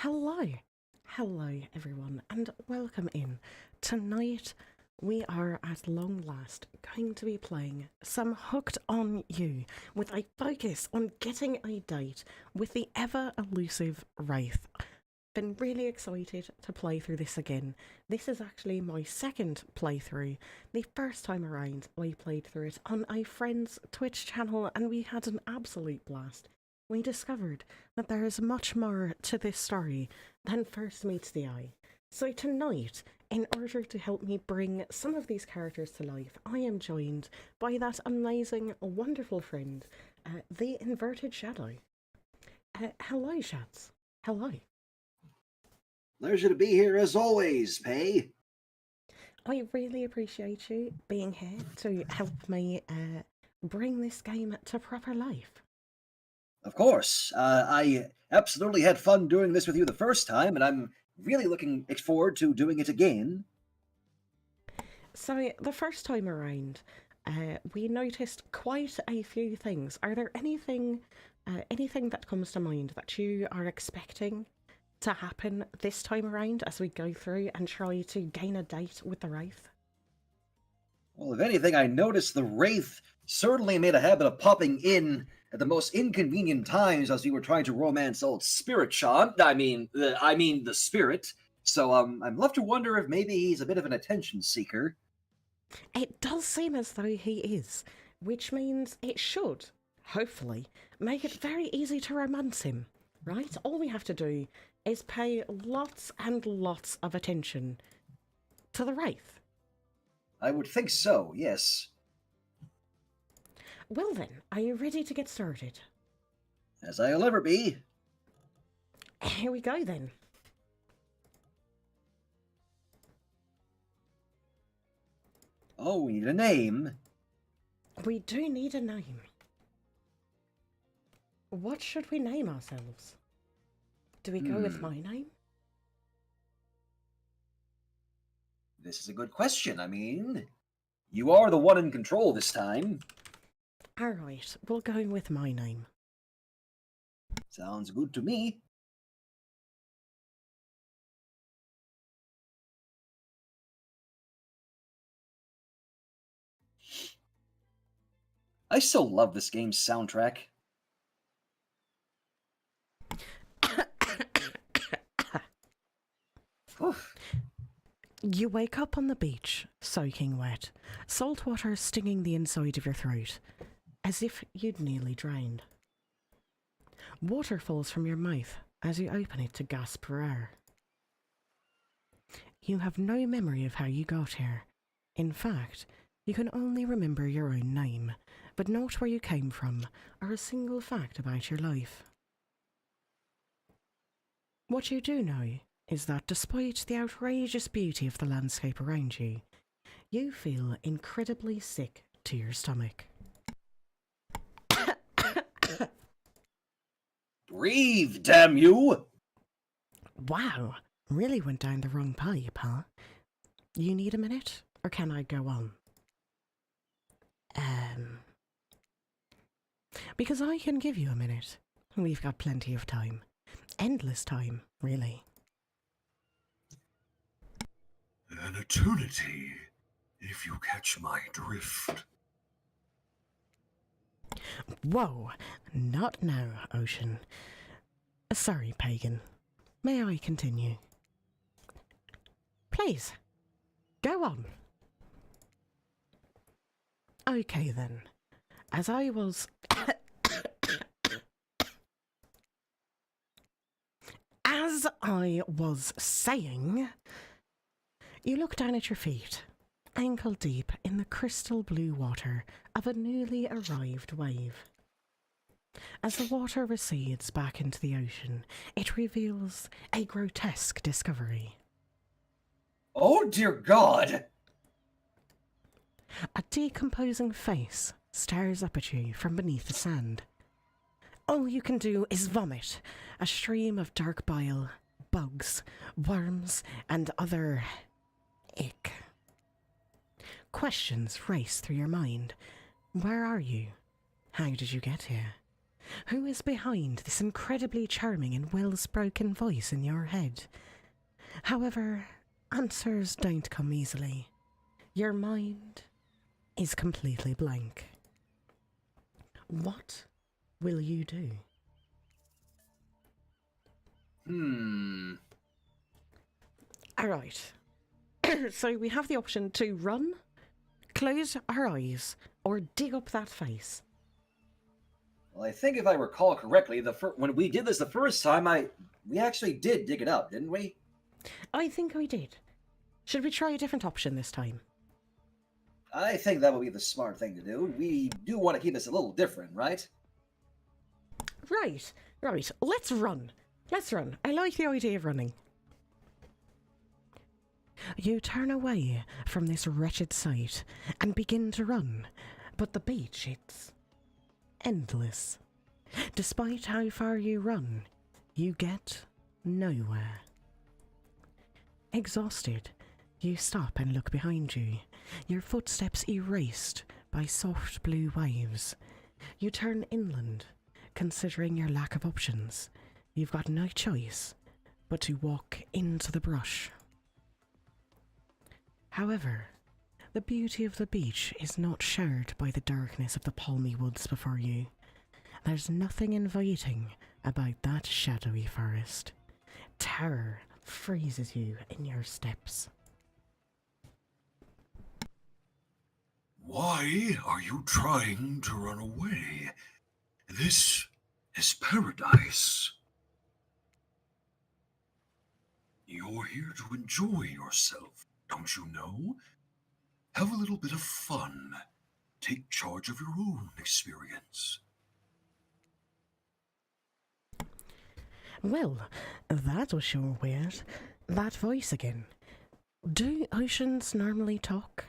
Hello, hello everyone, and welcome in. Tonight we are at long last going to be playing some Hooked on You with a focus on getting a date with the ever elusive Wraith. Been really excited to play through this again. This is actually my second playthrough. The first time around I played through it on a friend's Twitch channel and we had an absolute blast. We discovered that there is much more to this story than first meets the eye. So tonight, in order to help me bring some of these characters to life, I am joined by that amazing, wonderful friend, TheInvertedShadow. Hello, Shats. Hello. Pleasure to be here as always, Pay. I really appreciate you being here to help me bring this game to proper life. Of course, I absolutely had fun doing this with you the first time, and I'm really looking forward to doing it again. So, the first time around, we noticed quite a few things. Are there anything that comes to mind that you are expecting to happen this time around as we go through and try to gain a date with the Wraith? Well, if anything, I noticed the Wraith certainly made a habit of popping in at the most inconvenient times as we were trying to romance old Spirit Sean. I mean the spirit. So, I'm left to wonder if maybe he's a bit of an attention seeker. It does seem as though he is, which means it should, hopefully, make it very easy to romance him, right? All we have to do is pay lots and lots of attention to the Wraith. I would think so, yes. Well then, are you ready to get started? As I'll ever be. Here we go then. Oh, we need a name. We do need a name. What should we name ourselves? Do we go with my name? This is a good question. I mean, you are the one in control this time. Alright, we'll go with my name. Sounds good to me. I still love this game's soundtrack. You wake up on the beach, soaking wet, salt water stinging the inside of your throat, as if you'd nearly drowned. Water falls from your mouth as you open it to gasp for air. You have no memory of how you got here. In fact, you can only remember your own name, but not where you came from or a single fact about your life. What you do know is that despite the outrageous beauty of the landscape around you, you feel incredibly sick to your stomach. Breathe, damn you! Wow, really went down the wrong pipe, huh? You need a minute, or can I go on? Because I can give you a minute. We've got plenty of time. Endless time, really. An eternity, if you catch my drift. Whoa, not now, Ocean. Sorry, Pagan. May I continue? Please, go on. Okay then. As I was... As I was saying... You look down at your feet, ankle deep in the crystal blue water of a newly arrived wave. As the water recedes back into the ocean, it reveals a grotesque discovery. Oh dear God! A decomposing face stares up at you from beneath the sand. All you can do is vomit, a stream of dark bile, bugs, worms, and other... ick. Questions race through your mind. Where are you? How did you get here? Who is behind this incredibly charming and well-spoken voice in your head? However, answers don't come easily. Your mind is completely blank. What will you do? Alright. So we have the option to run, close our eyes, or dig up that face. Well, I think if I recall correctly, when we did this the first time, we actually did dig it up, didn't we? I think we did. Should we try a different option this time? I think that would be the smart thing to do. We do want to keep this a little different, right? Right. Let's run. I like the idea of running. You turn away from this wretched sight and begin to run, but the beach, it's endless. Despite how far you run, you get nowhere. Exhausted, you stop and look behind you, your footsteps erased by soft blue waves. You turn inland, considering your lack of options. You've got no choice but to walk into the brush. However, the beauty of the beach is not shared by the darkness of the palmy woods before you. There's nothing inviting about that shadowy forest. Terror freezes you in your steps. Why are you trying to run away? This is paradise. You're here to enjoy yourself, don't you know? Have a little bit of fun. Take charge of your own experience. Well, that was sure weird. That voice again. Do oceans normally talk?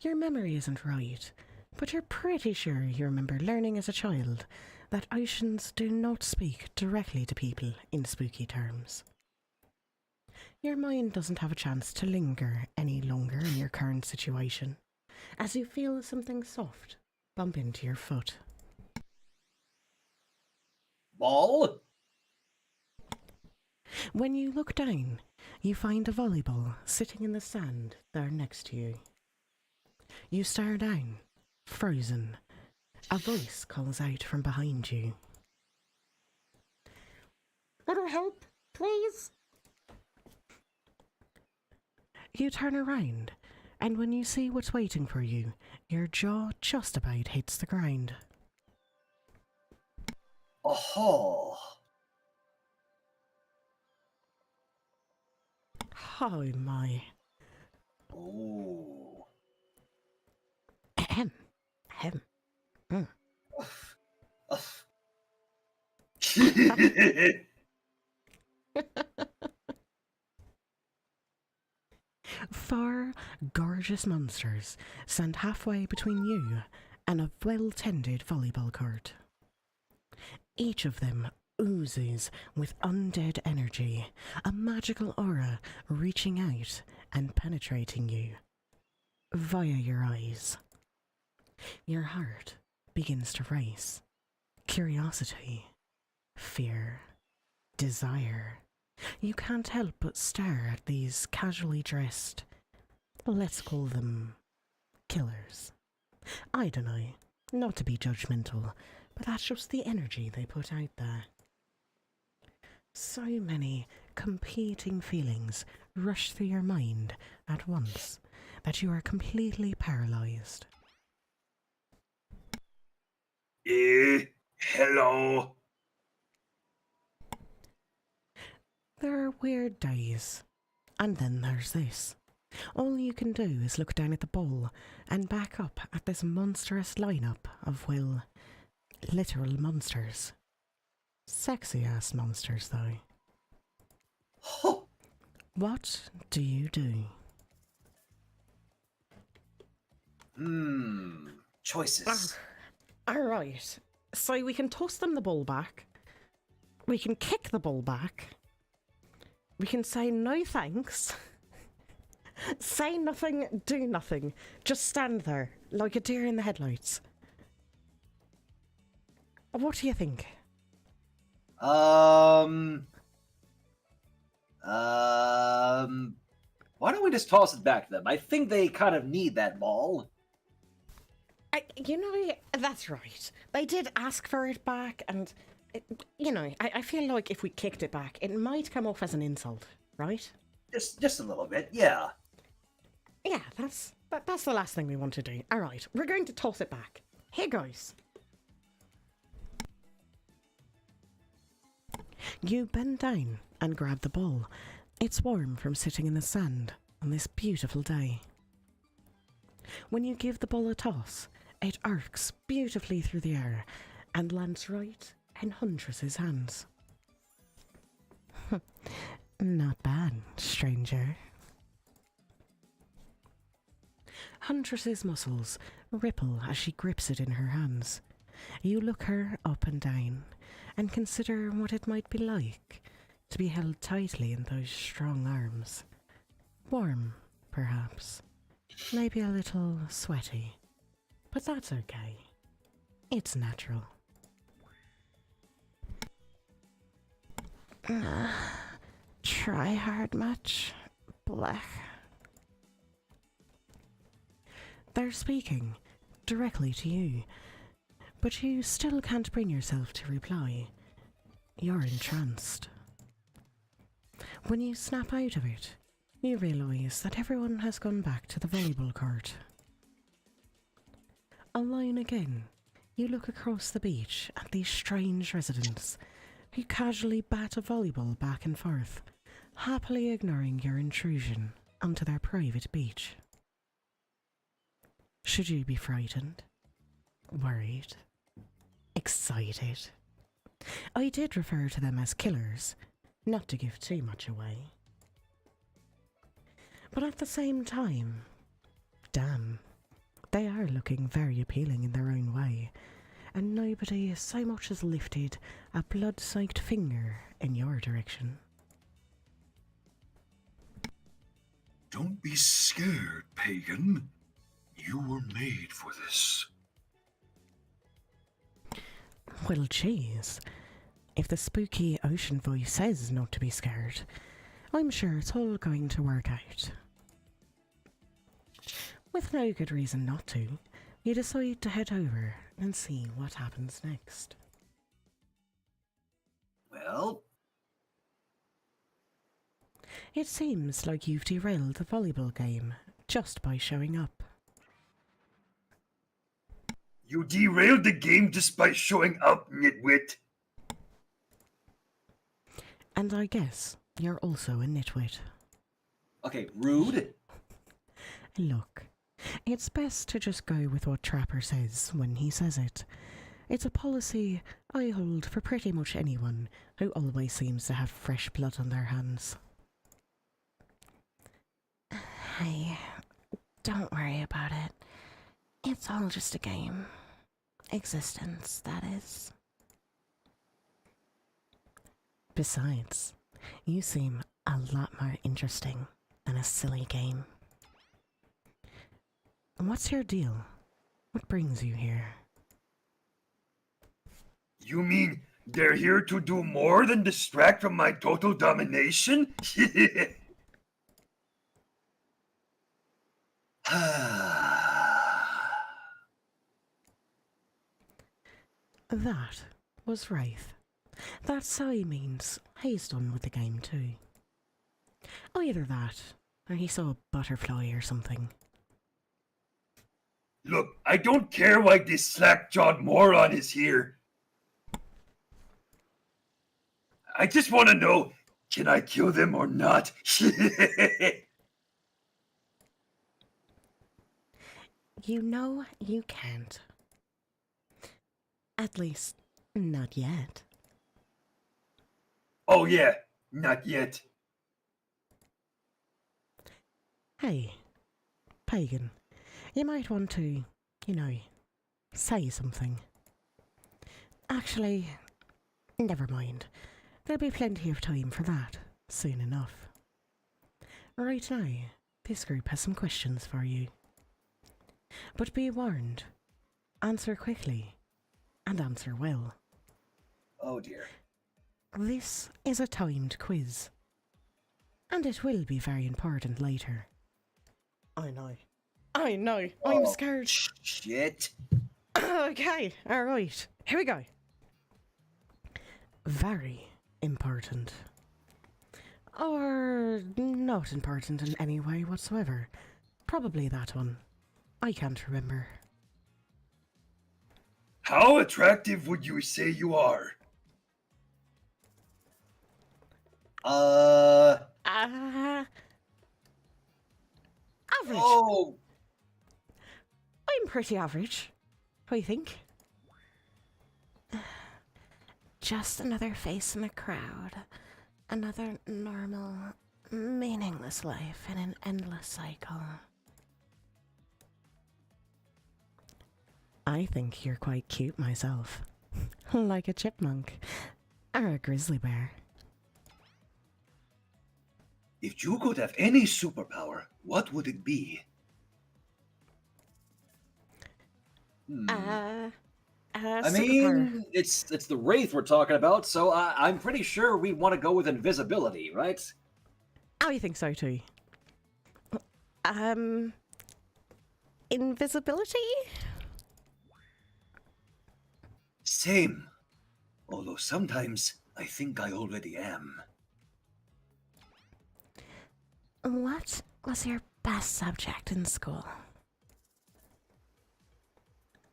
Your memory isn't right, but you're pretty sure you remember learning as a child that oceans do not speak directly to people in spooky terms. Your mind doesn't have a chance to linger any longer in your current situation, as you feel something soft bump into your foot. Ball? When you look down, you find a volleyball sitting in the sand there next to you. You stare down, frozen. A voice calls out from behind you. "Little help, please?" You turn around, and when you see what's waiting for you, your jaw just about hits the ground. Oh. Oh my. Oh. Ahem. Ahem. Mm. Four gorgeous monsters stand halfway between you and a well-tended volleyball court. Each of them oozes with undead energy, a magical aura reaching out and penetrating you via your eyes. Your heart begins to race. Curiosity, fear, desire. You can't help but stare at these casually dressed, let's call them killers. I don't know, not to be judgmental, but that's just the energy they put out there. So many competing feelings rush through your mind at once that you are completely paralyzed. Hello. There are weird days, and then there's this. All you can do is look down at the bowl and back up at this monstrous lineup of, well, literal monsters. Sexy ass monsters, though. What do you do? Choices. Alright, so we can toss them the ball back. We can kick the ball back. We can say no thanks. Say nothing, do nothing. Just stand there, like a deer in the headlights. What do you think? Why don't we just toss it back to them? I think they kind of need that ball. That's right. They did ask for it back, and, I feel like if we kicked it back, it might come off as an insult, right? Just a little bit, yeah. Yeah, that's the last thing we want to do. All right, we're going to toss it back. Here goes. You bend down and grab the ball. It's warm from sitting in the sand on this beautiful day. When you give the ball a toss, it arcs beautifully through the air and lands right in Huntress's hands. Not bad, stranger. Huntress's muscles ripple as she grips it in her hands. You look her up and down and consider what it might be like to be held tightly in those strong arms. Warm, perhaps. Maybe a little sweaty. But that's okay. It's natural. Try hard much? Blech. They're speaking directly to you, but you still can't bring yourself to reply. You're entranced. When you snap out of it, you realise that everyone has gone back to the volleyball court. Alone again, you look across the beach at these strange residents who casually bat a volleyball back and forth, happily ignoring your intrusion onto their private beach. Should you be frightened? Worried? Excited? I did refer to them as killers, not to give too much away. But at the same time, damn, they are looking very appealing in their own way, and nobody so much as lifted a blood-soaked finger in your direction. Don't be scared, pagan. You were made for this. Well, geez. If the spooky ocean voice says not to be scared, I'm sure it's all going to work out. With no good reason not to, you decide to head over and see what happens next. Well, It seems like you've derailed the volleyball game just by showing up. You derailed the game just by showing up, nitwit. And I guess you're also a nitwit. okay, rude. Look, it's best to just go with what Trapper says when he says it. It's a policy I hold for pretty much anyone who always seems to have fresh blood on their hands. Hey, don't worry about it. It's all just a game. Existence, that is. Besides, you seem a lot more interesting than a silly game. What's your deal? What brings you here? You mean they're here to do more than distract from my total domination? That was Wraith. That sigh means he's done with the game too. Either that, or he saw a butterfly or something. Look, I don't care why this slack-jawed moron is here. I just want to know, can I kill them or not? You know you can't. At least, not yet. Oh yeah, not yet. Hey, Pagan, you might want to, say something. Actually, never mind. There'll be plenty of time for that soon enough. Right now, this group has some questions for you. But be warned, answer quickly, and answer well. Oh dear. This is a timed quiz. And it will be very important later. I know. I'm Oh, scared. Shit. Okay, alright. Here we go. Very important. Or not important in any way whatsoever. Probably that one. I can't remember. How attractive would you say you are? Average. Oh, I'm pretty average, I think. Just another face in a crowd. Another normal, meaningless life in an endless cycle. I think you're quite cute myself. Like a chipmunk. Or a grizzly bear. If you could have any superpower, what would it be? I Superpower. mean, it's the Wraith we're talking about, so I'm pretty sure we want to go with invisibility, right? I think so too. Invisibility? Same. Although sometimes I think I already am. What was your best subject in school?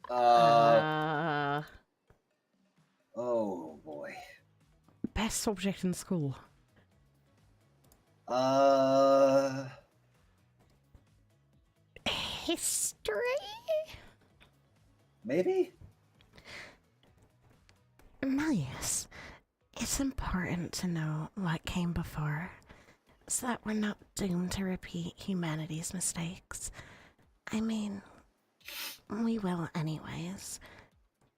Oh boy. Best subject in school. History? Maybe? Nice. It's important to know what came before, so that we're not doomed to repeat humanity's mistakes. I mean, we will anyways,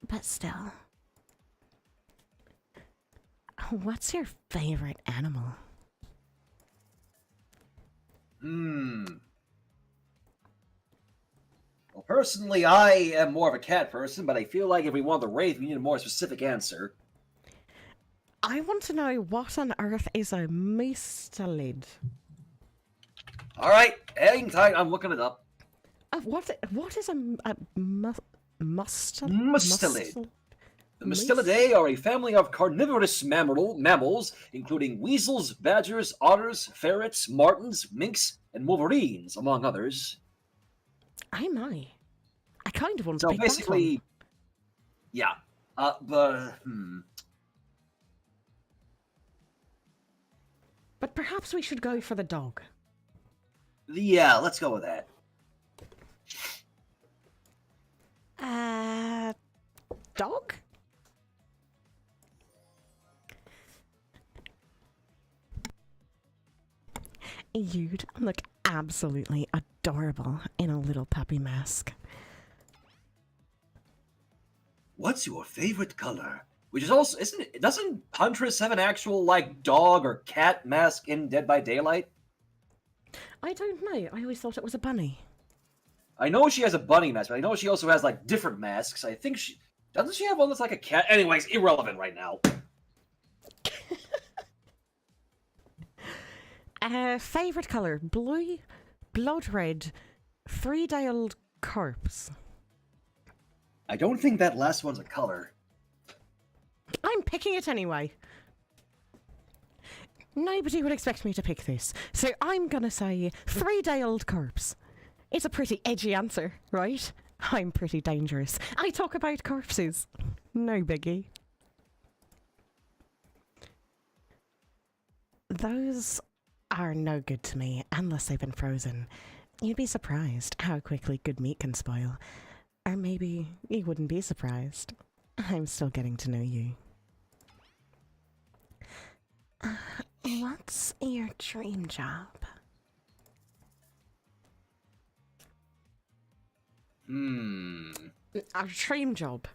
but still. What's your favorite animal? Well, personally, I am more of a cat person, but I feel like if we want the Wraith, we need a more specific answer. I want to know what on earth is a mustelid. Alright, hang tight, I'm looking it up. What is a mustelid? Mustelid. The Mustelidae are a family of carnivorous mammals, including weasels, badgers, otters, ferrets, martens, minks, and wolverines, among others. I kind of want to So pick that basically, one. yeah. But perhaps we should go for the dog. Yeah, let's go with that. Dog? You'd look absolutely adorable in a little puppy mask. What's your favorite color? Which is also, isn't it? Doesn't Huntress have an actual like dog or cat mask in Dead by Daylight? I don't know. I always thought it was a bunny. I know she has a bunny mask, but I know she also has like different masks. I think she doesn't she have one that's like a cat. Anyways, irrelevant right now. Favorite color: blue, blood red, three-day-old corpse. I don't think that last one's a color. I'm picking it anyway. Nobody would expect me to pick this, so I'm gonna say three-day-old corpse. It's a pretty edgy answer, right? I'm pretty dangerous. I talk about corpses. No biggie. Those are no good to me unless they've been frozen. You'd be surprised how quickly good meat can spoil. Or maybe you wouldn't be surprised. I'm still getting to know you. What's your dream job? Our dream job.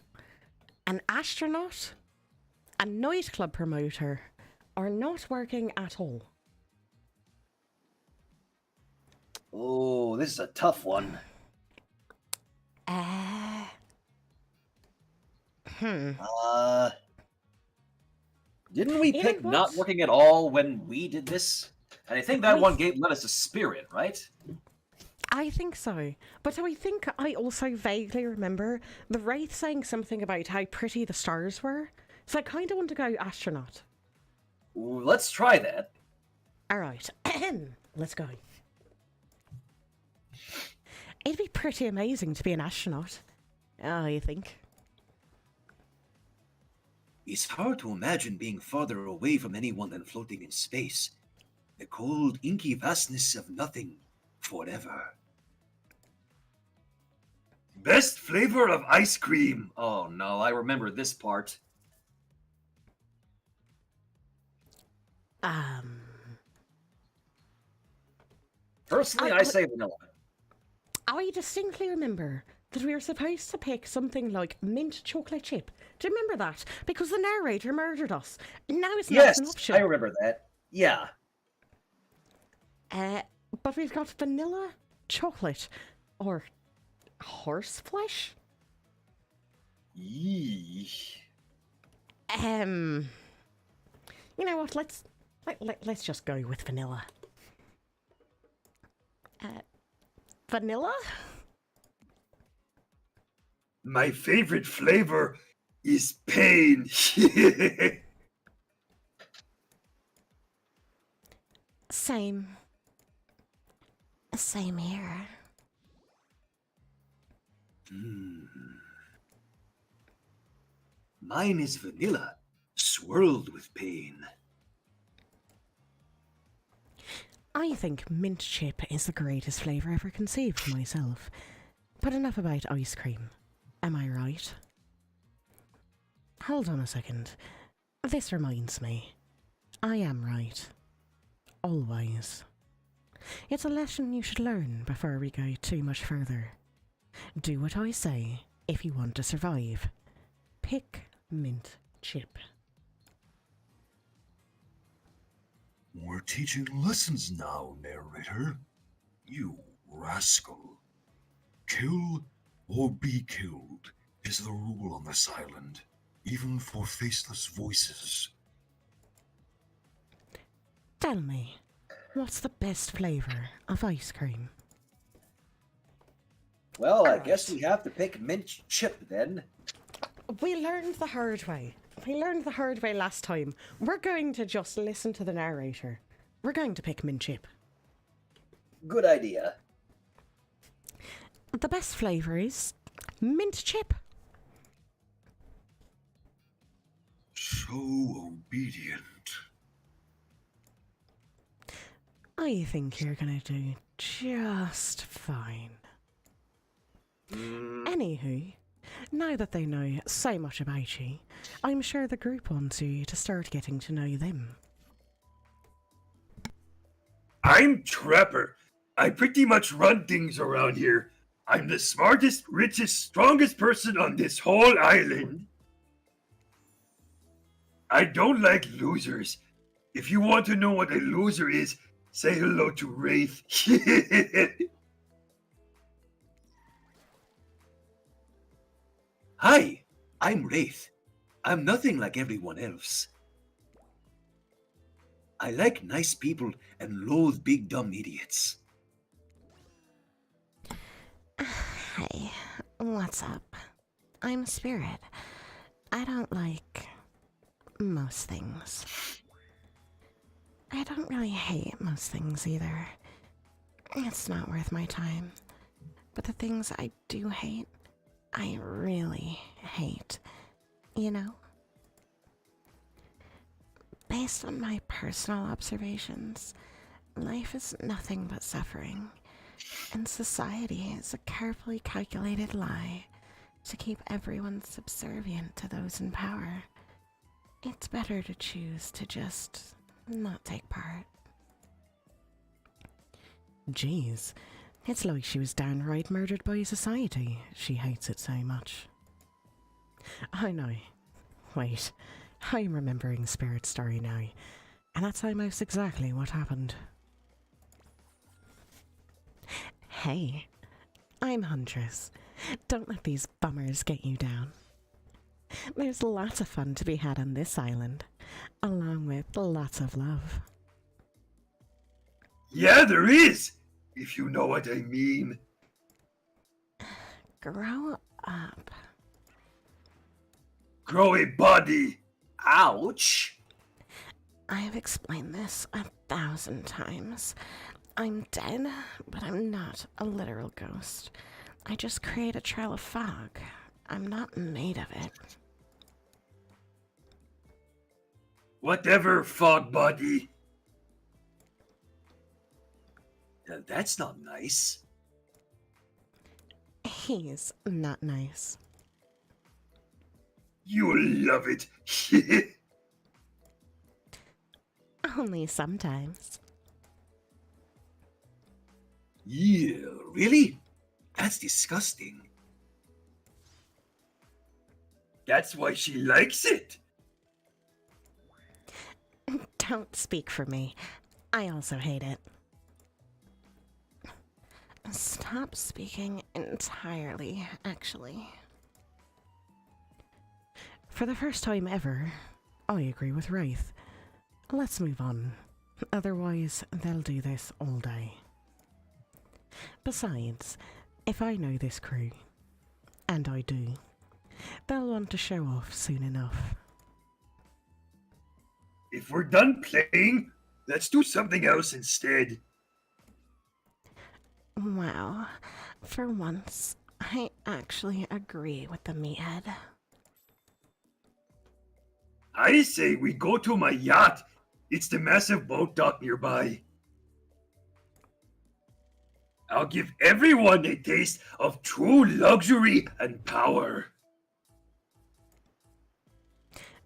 An astronaut? A nightclub promoter? Or not working at all? Oh, this is a tough one. Didn't we You know pick not what? working at all when we did this? And I think that I one game led us to Spirit, right? I think so. But I think I also vaguely remember the Wraith saying something about how pretty the stars were. So I kind of want to go astronaut. Ooh, let's try that. Alright, let's go. It'd be pretty amazing to be an astronaut, I think. It's hard to imagine being farther away from anyone than floating in space. The cold, inky vastness of nothing forever. Best flavor of ice cream. Oh no, I remember this part. Personally, I say vanilla. I distinctly remember that we were supposed to pick something like mint chocolate chip. Do you remember that? Because the narrator murdered us. Now it's not Yes, an option. I remember that. Yeah. But we've got vanilla, chocolate, or horse flesh? Yee. You know what? Let's just go with vanilla. Vanilla? My favorite flavor is pain. Same. Same here. Mine is vanilla, swirled with pain. I think mint chip is the greatest flavour ever conceived for myself. But enough about ice cream. Am I right? Hold on a second. This reminds me. I am right. Always. It's a lesson you should learn before we go too much further. Do what I say if you want to survive. Pick mint chip. We're teaching lessons now, narrator. You rascal. Kill or be killed is the rule on this island, even for faceless voices. Tell me, what's the best flavour of ice cream? Well, I guess we have to pick mint chip then. We learned the hard way. We learned the hard way last time. We're going to just listen to the narrator. We're going to pick mint chip. Good idea. The best flavour is mint chip. So obedient. I think you're gonna do just fine. Anywho, now that they know so much about you, I'm sure the group wants you to start getting to know them. I'm Trapper. I pretty much run things around here. I'm the smartest, richest, strongest person on this whole island. I don't like losers. If you want to know what a loser is, say hello to Wraith. Hi, I'm Wraith. I'm nothing like everyone else. I like nice people and loathe big dumb idiots. Hey, what's up? I'm Spirit. I don't like most things. I don't really hate most things either. It's not worth my time. But the things I do hate, I really hate. You know? Based on my personal observations, life is nothing but suffering, and society is a carefully calculated lie to keep everyone subservient to those in power. It's better to choose to just not take part. Jeez, it's like she was downright murdered by society. She hates it so much. I know. Wait. I'm remembering Spirit's story now, and that's almost exactly what happened. Hey, I'm Huntress. Don't let these bummers get you down. There's lots of fun to be had on this island, along with lots of love. Yeah, there is, if you know what I mean. Grow up. Grow a body. Ouch! I have explained this 1,000 times. I'm dead, but I'm not a literal ghost. I just create a trail of fog. I'm not made of it. Whatever, fog body. That's not nice. He's not nice. You'll love it. Only sometimes. Yeah, really? That's disgusting. That's why she likes it. Don't speak for me. I also hate it. Stop speaking entirely, actually. For the first time ever, I agree with Wraith. Let's move on. Otherwise, they'll do this all day. Besides, if I know this crew, and I do, they'll want to show off soon enough. If we're done playing, let's do something else instead. Wow, for once, I actually agree with the meathead. I say we go to my yacht. It's the massive boat dock nearby. I'll give everyone a taste of true luxury and power.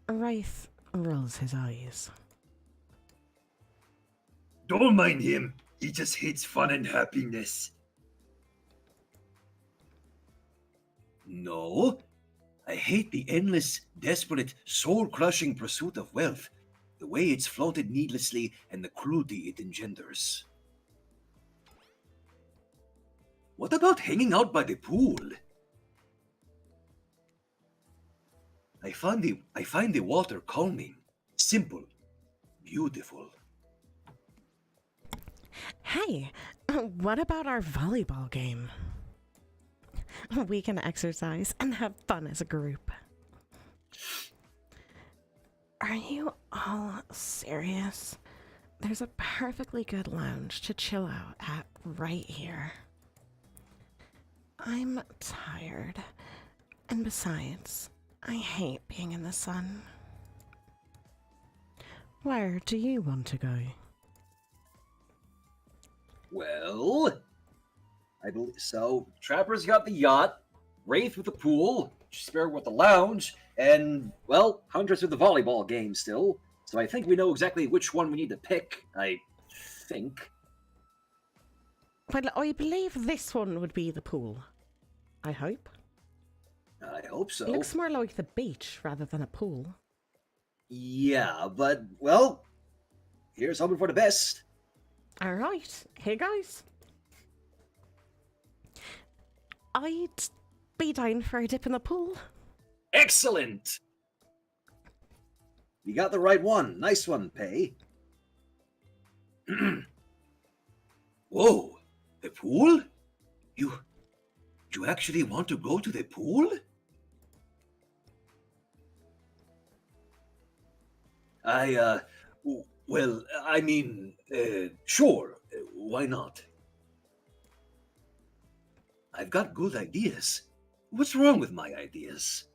Wraith rolls his eyes. Don't mind him. He just hates fun and happiness. No, I hate the endless, desperate, soul-crushing pursuit of wealth, the way it's flaunted needlessly, and the cruelty it engenders. What about hanging out by the pool? I find the water calming, simple, beautiful. Hey, what about our volleyball game? We can exercise and have fun as a group. Are you all serious? There's a perfectly good lounge to chill out at right here. I'm tired, and besides, I hate being in the sun. Where do you want to go? Well, I believe so. Trapper's got the yacht, Wraith with the pool, Spare with the lounge, and, well, Huntress with the volleyball game still. So I think we know exactly which one we need to pick, I think. Well, I believe this one would be the pool. I hope. I hope so. It looks more like the beach rather than a pool. Yeah, but, well, here's hoping for the best. Alright, here goes. I'd be down for a dip in the pool. Excellent! You got the right one. Nice one, Pay. Whoa, the pool? You actually want to go to the pool? Well, I mean, sure, why not? I've got good ideas. What's wrong with my ideas?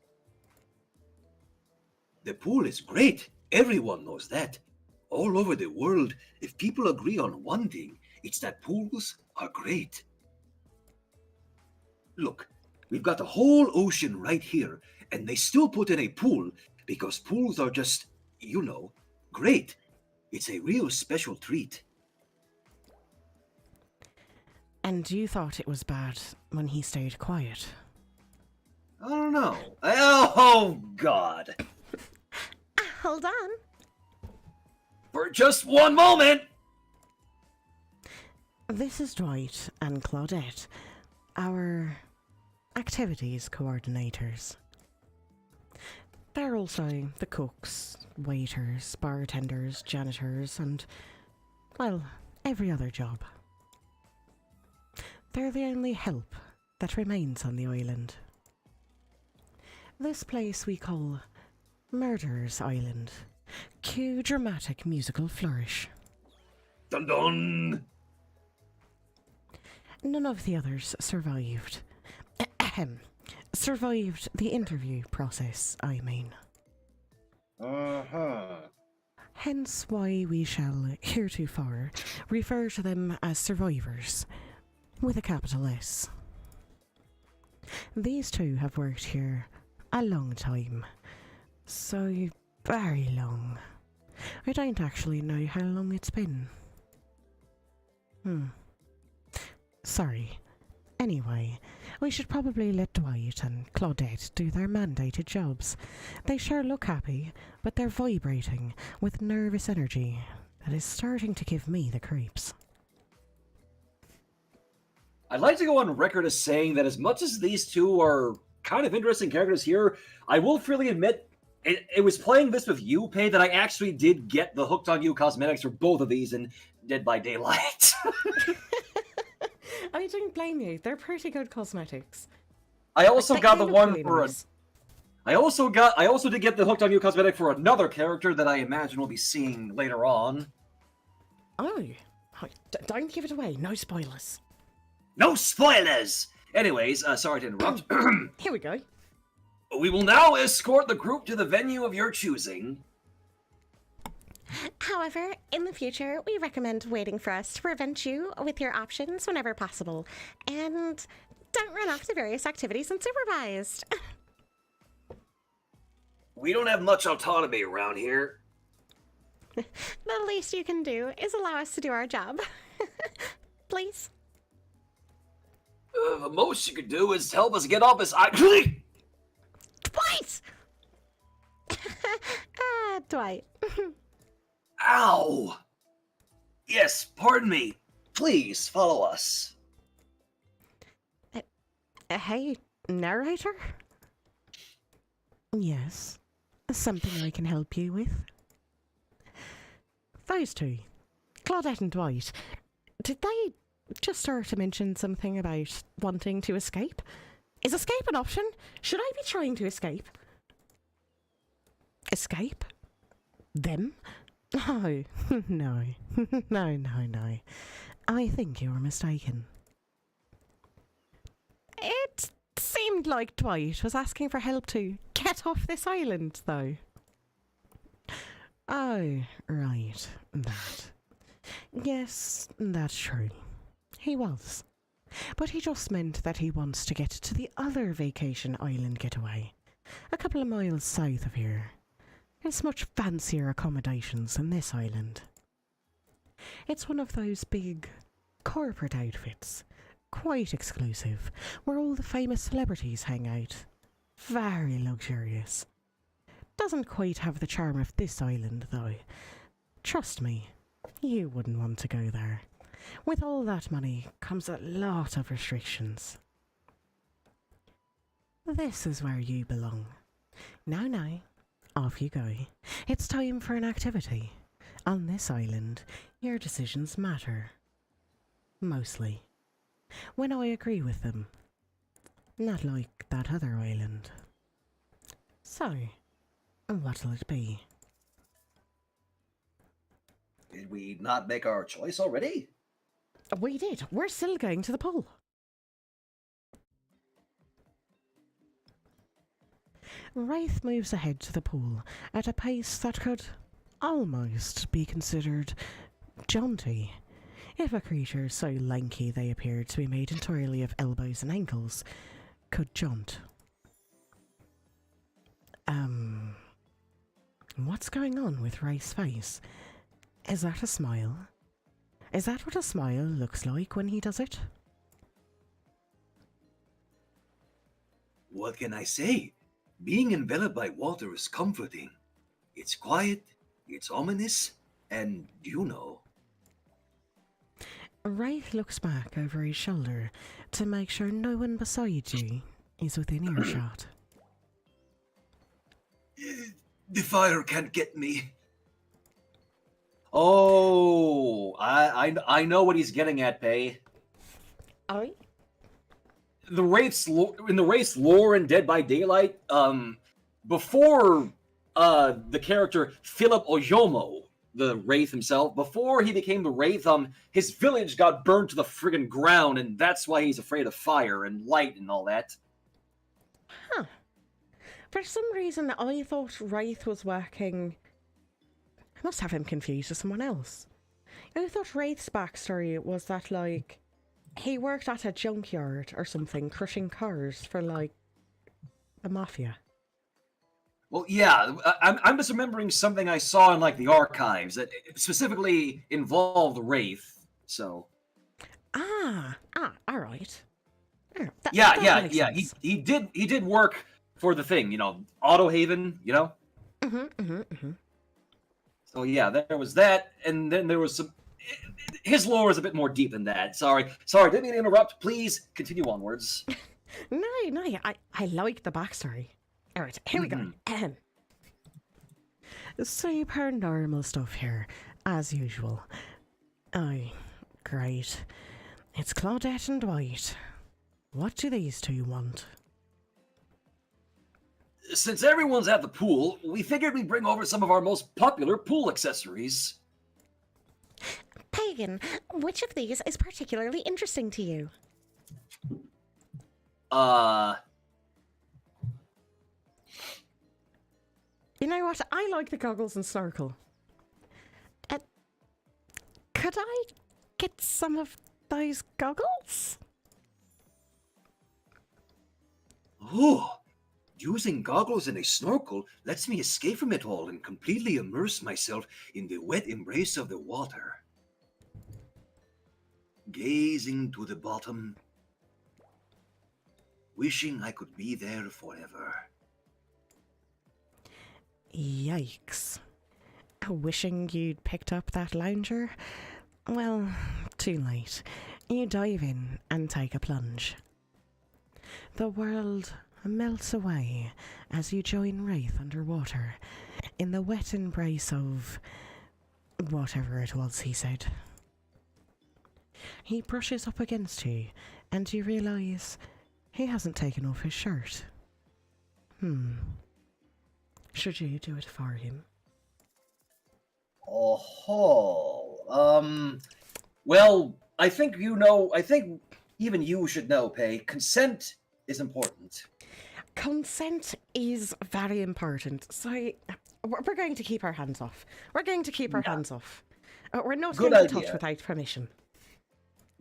The pool is great. Everyone knows that. All over the world, if people agree on one thing, it's that pools are great. Look, we've got the whole ocean right here, and they still put in a pool because pools are just, you know, great. It's a real special treat. And you thought it was bad when he stayed quiet? I don't know. Oh, God. Hold on. For just one moment. This is Dwight and Claudette, our activities coordinators. They're also the cooks, waiters, bartenders, janitors, and, well, every other job. They're the only help that remains on the island. This place we call Murderer's Island. Cue dramatic musical flourish. Dun dun! None of the others survived. Ahem. Survived the interview process, I mean. Hence why we shall heretofore refer to them as survivors, with a capital S. These two have worked here a long time. So very long. I don't actually know how long it's been. Sorry. Anyway, we should probably let Dwight and Claudette do their mandated jobs. They sure look happy, but they're vibrating with nervous energy that is starting to give me the creeps. I'd like to go on record as saying that as much as these two are kind of interesting characters here, I will freely admit it was playing this with you, Pei, that I actually did get the Hooked on You cosmetics for both of these in Dead by Daylight. I don't blame you. They're pretty good cosmetics. I also got the one really for nice. I also did get the Hooked on You cosmetic for another character that I imagine we'll be seeing later on. Oh, don't give it away. No spoilers. No spoilers! Anyways, sorry to interrupt. Here we go. We will now escort the group to the venue of your choosing. However, in the future, we recommend waiting for us to prevent you with your options whenever possible. And don't run off to various activities unsupervised. We don't have much autonomy around here. The least you can do is allow us to do our job. Please. The most you could do is help us get off this Dwight! Dwight. Ow! Yes, pardon me. Please follow us. Hey, narrator? Yes, something I can help you with. Those two, Claudette and Dwight, did they just start to mention something about wanting to escape? Is escape an option? Should I be trying to escape? Escape? Them? Oh, no. No. I think you're mistaken. It seemed like Dwight was asking for help to get off this island, though. Oh, right. That. Yes, that's true. He was. But he just meant that he wants to get to the other vacation island getaway, a couple of miles south of here. There's much fancier accommodations than this island. It's one of those big corporate outfits, quite exclusive, where all the famous celebrities hang out. Very luxurious. Doesn't quite have the charm of this island, though. Trust me, you wouldn't want to go there. With all that money comes a lot of restrictions. This is where you belong. Now, off you go. It's time for an activity. On this island, your decisions matter. Mostly. When I agree with them. Not like that other island. So, what'll it be? Did we not make our choice already? We did. We're still going to the pool. Wraith moves ahead to the pool at a pace that could almost be considered jaunty, if a creature so lanky they appeared to be made entirely of elbows and ankles could jaunt. What's going on with Wraith's face? Is that a smile? Is that what a smile looks like when he does it? What can I say? Being enveloped by water is comforting. It's quiet, it's ominous, and you know. Wraith looks back over his shoulder to make sure no one beside you is within earshot. The fire can't get me. Oh, I know what he's getting at, Pay. I In the Wraith's lore in Dead by Daylight, before the character Philip Oyomo, the Wraith himself, before he became the Wraith, his village got burned to the friggin' ground, and that's why he's afraid of fire and light and all that. Huh. For some reason, I thought Wraith was working. I must have him confused with someone else. I thought Wraith's backstory was that, like, he worked at a junkyard or something, crushing cars for, like, the mafia. Well, yeah, I'm just remembering something I saw in, like, the archives that specifically involved Wraith, so... All right. Yeah. Makes sense. He did work for the thing, Auto Haven, So yeah, there was that, and then there was some. His lore is a bit more deep than that. Sorry, didn't mean to interrupt. Please continue onwards. No, I like the backstory. All right, here we go. Super normal stuff here, as usual. Aye, great. It's Claudette and Dwight. What do these two want? Since everyone's at the pool, we figured we'd bring over some of our most popular pool accessories. Pagan, which of these is particularly interesting to you? You know what? I like the goggles and snorkel. Could I get some of those goggles? Oh, using goggles and a snorkel lets me escape from it all and completely immerse myself in the wet embrace of the water. Gazing to the bottom, wishing I could be there forever. Yikes. Wishing you'd picked up that lounger? Well, too late. You dive in and take a plunge. The world melts away as you join Wraith underwater in the wet embrace of whatever it was he said. He brushes up against you and you realise he hasn't taken off his shirt. Should you do it for him? Well, I think even you should know, Pay. Consent is important. Consent is very important, so we're going to keep our hands off. We're going to keep our hands off. We're not Good going to idea. touch without permission.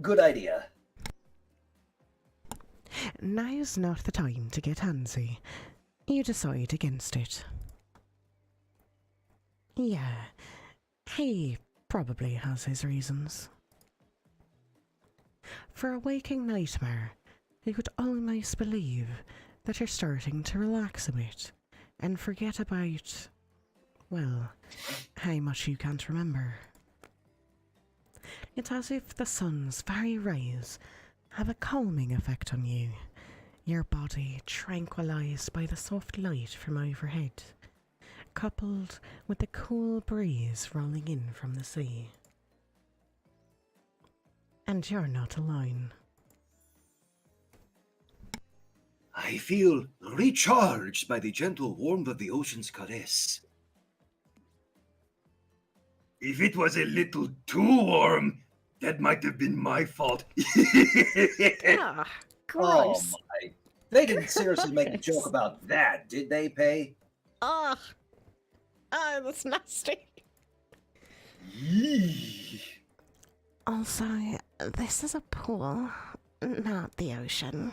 Good idea. Now's not the time to get handsy. You decide against it. Yeah, he probably has his reasons. For a waking nightmare, you could almost believe that you're starting to relax a bit and forget about, well, how much you can't remember. It's as if the sun's very rays have a calming effect on you, your body tranquilized by the soft light from overhead, coupled with the cool breeze rolling in from the sea. And you're not alone. I feel recharged by the gentle warmth of the ocean's caress. If it was a little too warm, that might have been my fault. Ah, Oh gross. my. They didn't seriously make a joke about that, did they, Pay? Ah, that's nasty. Yee. Also, this is a pool, not the ocean.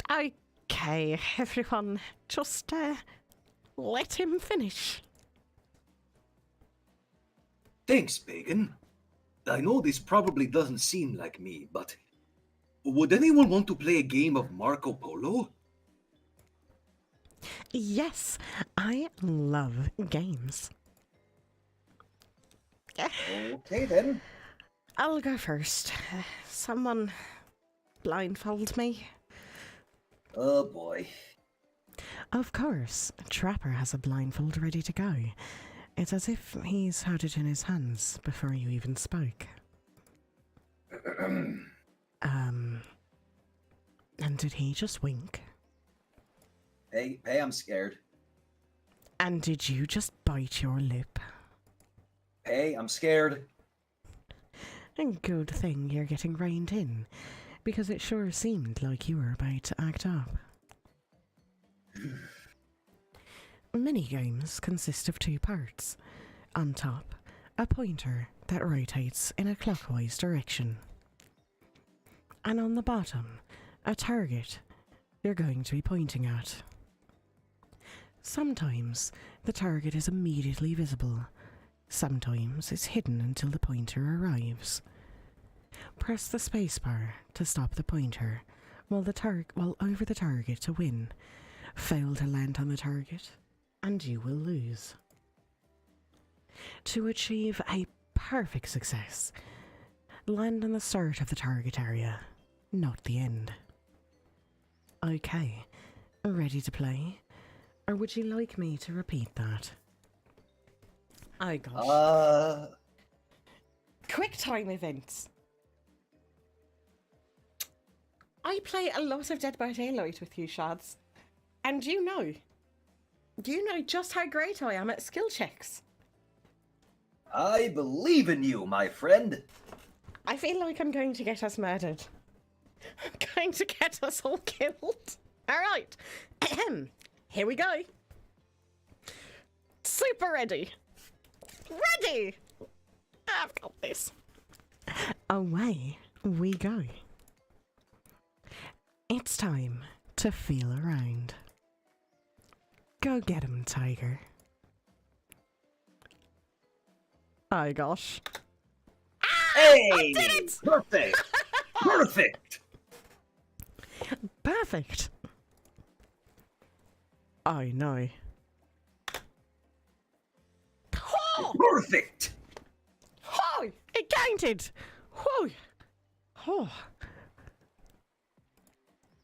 Okay, everyone, just let him finish. Thanks, Pagan. I know this probably doesn't seem like me, but would anyone want to play a game of Marco Polo? Yes, I love games. Okay then. I'll go first. Someone blindfold me. Oh boy. Of course, Trapper has a blindfold ready to go. It's as if he's had it in his hands before you even spoke. And did he just wink? Hey, I'm scared. And did you just bite your lip? Hey, I'm scared. And good thing you're getting reined in, because it sure seemed like you were about to act up. Minigames consist of 2 parts. On top, a pointer that rotates in a clockwise direction. And on the bottom, a target you're going to be pointing at. Sometimes the target is immediately visible. Sometimes it's hidden until the pointer arrives. Press the spacebar to stop the pointer while over the target to win. Fail to land on the target, and you will lose. To achieve a perfect success, land on the start of the target area, not the end. Okay, ready to play? Or would you like me to repeat that? Oh gosh. Quick time events. I play a lot of Dead by Daylight with you, Shads. And you know just how great I am at skill checks. I believe in you, my friend. I feel like I'm going to get us murdered. I'm going to get us all killed. Alright. Here we go. Super ready. Ready! I've got this. Away we go. It's time to feel around. Go get him, Tiger. Oh gosh. Hey! I did it! Perfect! Perfect! Perfect. I know. Oh! Perfect! Oh! It counted! Oh! Oh!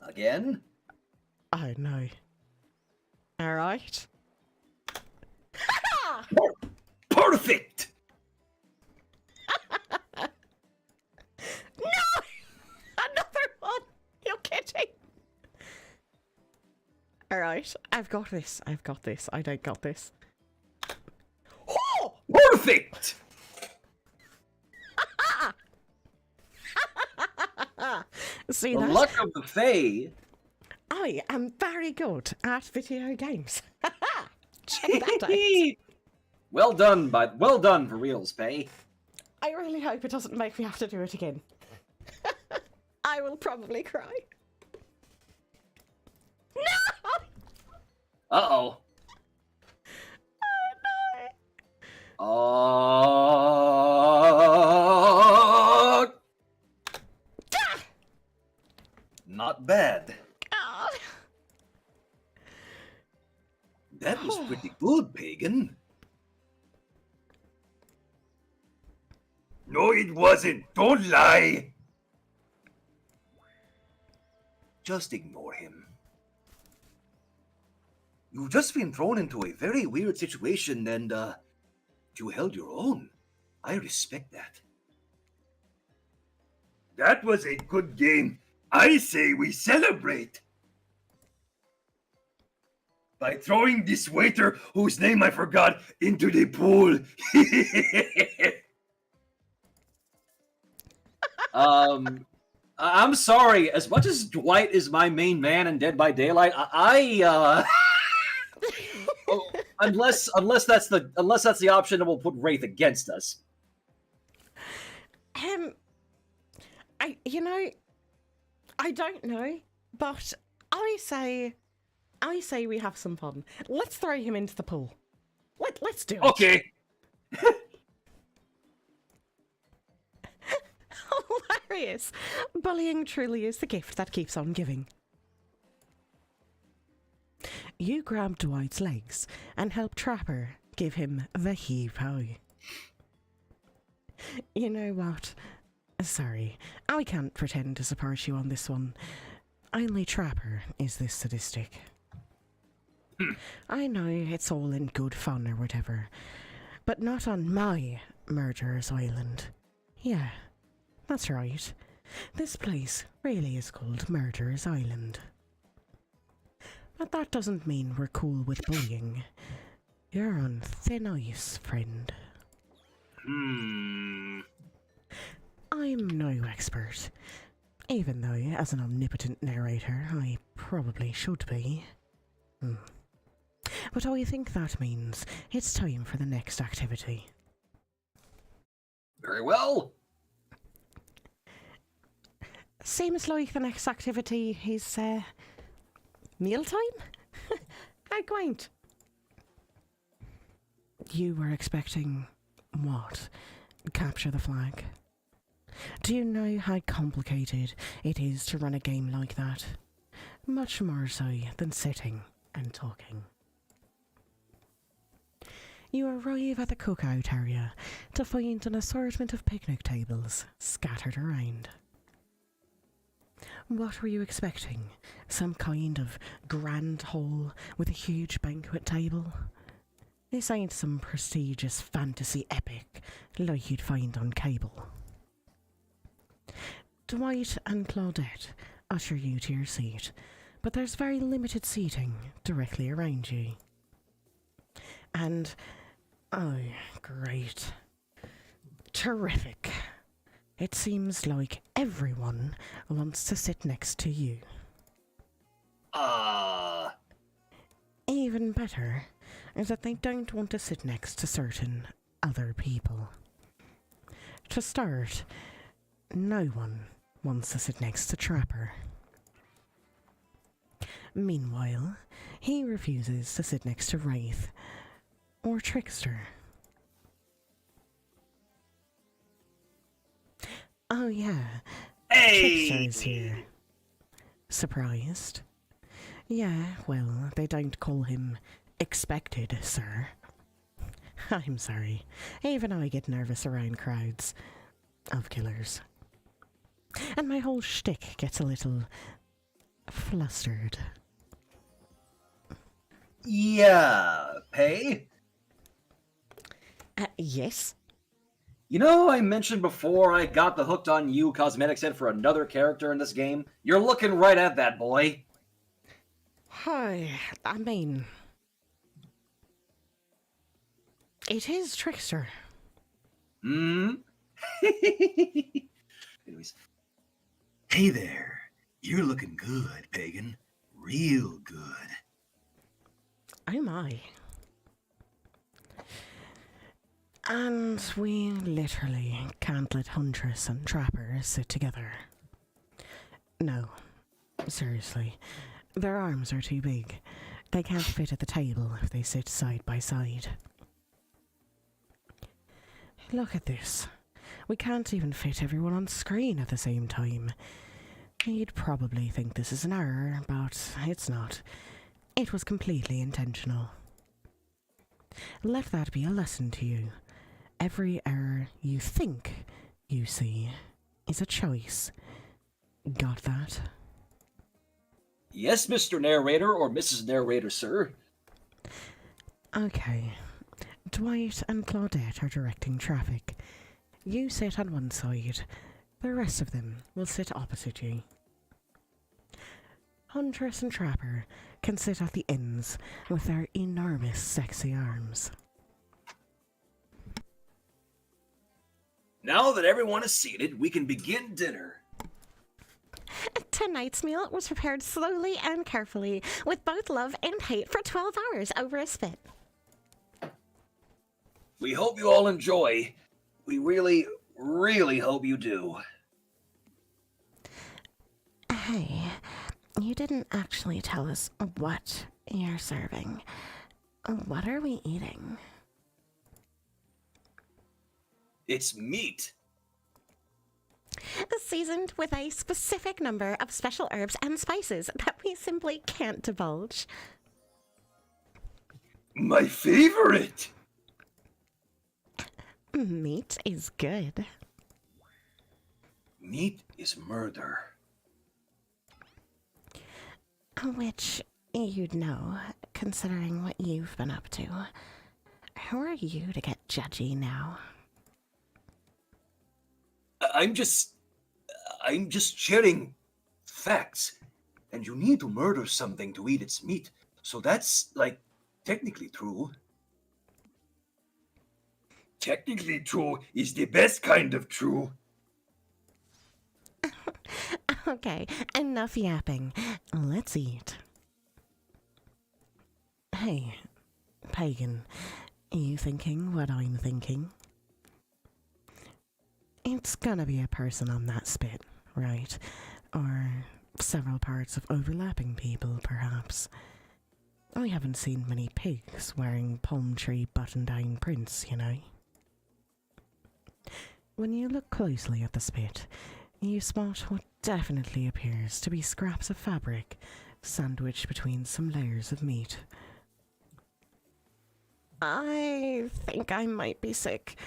Again? I know. Alright. Perfect! No! Another one! You're kidding! Alright, I've got this. I don't got this. Oh! Perfect! See The that? luck of the Fae. I am very good at video games. Check that out. Well done for reals, Fae. I really hope it doesn't make me have to do it again. I will probably cry. No! Uh-oh. Oh, Not bad. no. That was pretty good, Pagan. No, it wasn't. Don't lie. Just ignore him. You've just been thrown into a very weird situation and, you held your own. I respect that. That was a good game. I say we celebrate. By throwing this waiter, whose name I forgot, into the pool. I'm sorry. As much as Dwight is my main man in Dead by Daylight, unless that's the option that will put Wraith against us. I don't know, but I say we have some fun. Let's throw him into the pool. Let's do it. Okay. Hilarious. Bullying truly is the gift that keeps on giving. You grab Dwight's legs and help Trapper give him the heave-ho. You know what? Sorry, I can't pretend to support you on this one. Only Trapper is this sadistic. I know it's all in good fun or whatever, but not on my murderer's island. Yeah, that's right. This place really is called Murderer's Island. But that doesn't mean we're cool with bullying. You're on thin ice, friend. I'm no expert, even though, as an omnipotent narrator, I probably should be. But I think that means it's time for the next activity. Very well. Seems like the next activity is, mealtime? How quaint. You were expecting what? Capture the flag? Do you know how complicated it is to run a game like that? Much more so than sitting and talking. You arrive at the cookout area to find an assortment of picnic tables scattered around. What were you expecting? Some kind of grand hall with a huge banquet table? This ain't some prestigious fantasy epic like you'd find on cable. Dwight and Claudette usher you to your seat, but there's very limited seating directly around you. And, oh, great. Terrific. It seems like everyone wants to sit next to you. Even better is that they don't want to sit next to certain other people. To start, no one wants to sit next to Trapper. Meanwhile, he refuses to sit next to Wraith or Trickster. Oh yeah, Trickster's here. Surprised? Yeah, well, they don't call him expected, sir. I'm sorry. Even I get nervous around crowds of killers. And my whole shtick gets a little flustered. Yeah, Pay? Yes? You know, I mentioned before I got the Hooked on You cosmetic set for another character in this game? You're looking right at that, boy. Hi, I mean... It is Trickster. Anyways. Hey there. You're looking good, Pagan. Real good. Oh my. And we literally can't let Huntress and Trapper sit together. No, seriously. Their arms are too big. They can't fit at the table if they sit side by side. Look at this. We can't even fit everyone on screen at the same time. You'd probably think this is an error, but it's not. It was completely intentional. Let that be a lesson to you. Every error you think you see is a choice. Got that? Yes, Mr. Narrator or Mrs. Narrator, sir. Okay. Dwight and Claudette are directing traffic. You sit on one side. The rest of them will sit opposite you. Huntress and Trapper can sit at the ends with their enormous sexy arms. Now that everyone is seated, we can begin dinner. Tonight's meal was prepared slowly and carefully, with both love and hate for 12 hours over a spit. We hope you all enjoy. We really, really hope you do. Hey, you didn't actually tell us what you're serving. What are we eating? It's meat. Seasoned with a specific number of special herbs and spices that we simply can't divulge. My favorite! Meat is good. Meat is murder. Which, you'd know, considering what you've been up to. Who are you to get judgy now? I'm just sharing facts. And you need to murder something to eat its meat. So that's, like, technically true. Technically true is the best kind of true. Okay, enough yapping. Let's eat. Hey, Pagan, you thinking what I'm thinking? It's gonna be a person on that spit, right? Or several parts of overlapping people, perhaps. I haven't seen many pigs wearing palm tree button-down prints, you know. When you look closely at the spit, you spot what definitely appears to be scraps of fabric sandwiched between some layers of meat. I think I might be sick.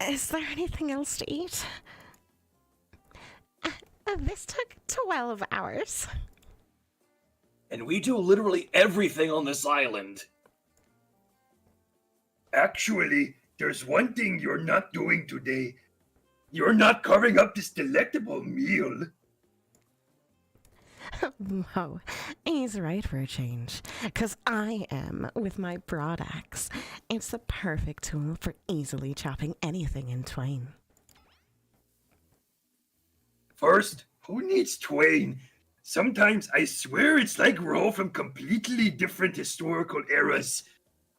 Is there anything else to eat? This took 12 hours. And we do literally everything on this island. Actually, there's one thing you're not doing today. You're not carving up this delectable meal. Whoa, he's right for a change. 'Cause I am with my broad axe. It's the perfect tool for easily chopping anything in twain. First, who needs twain? Sometimes I swear it's like we're all from completely different historical eras.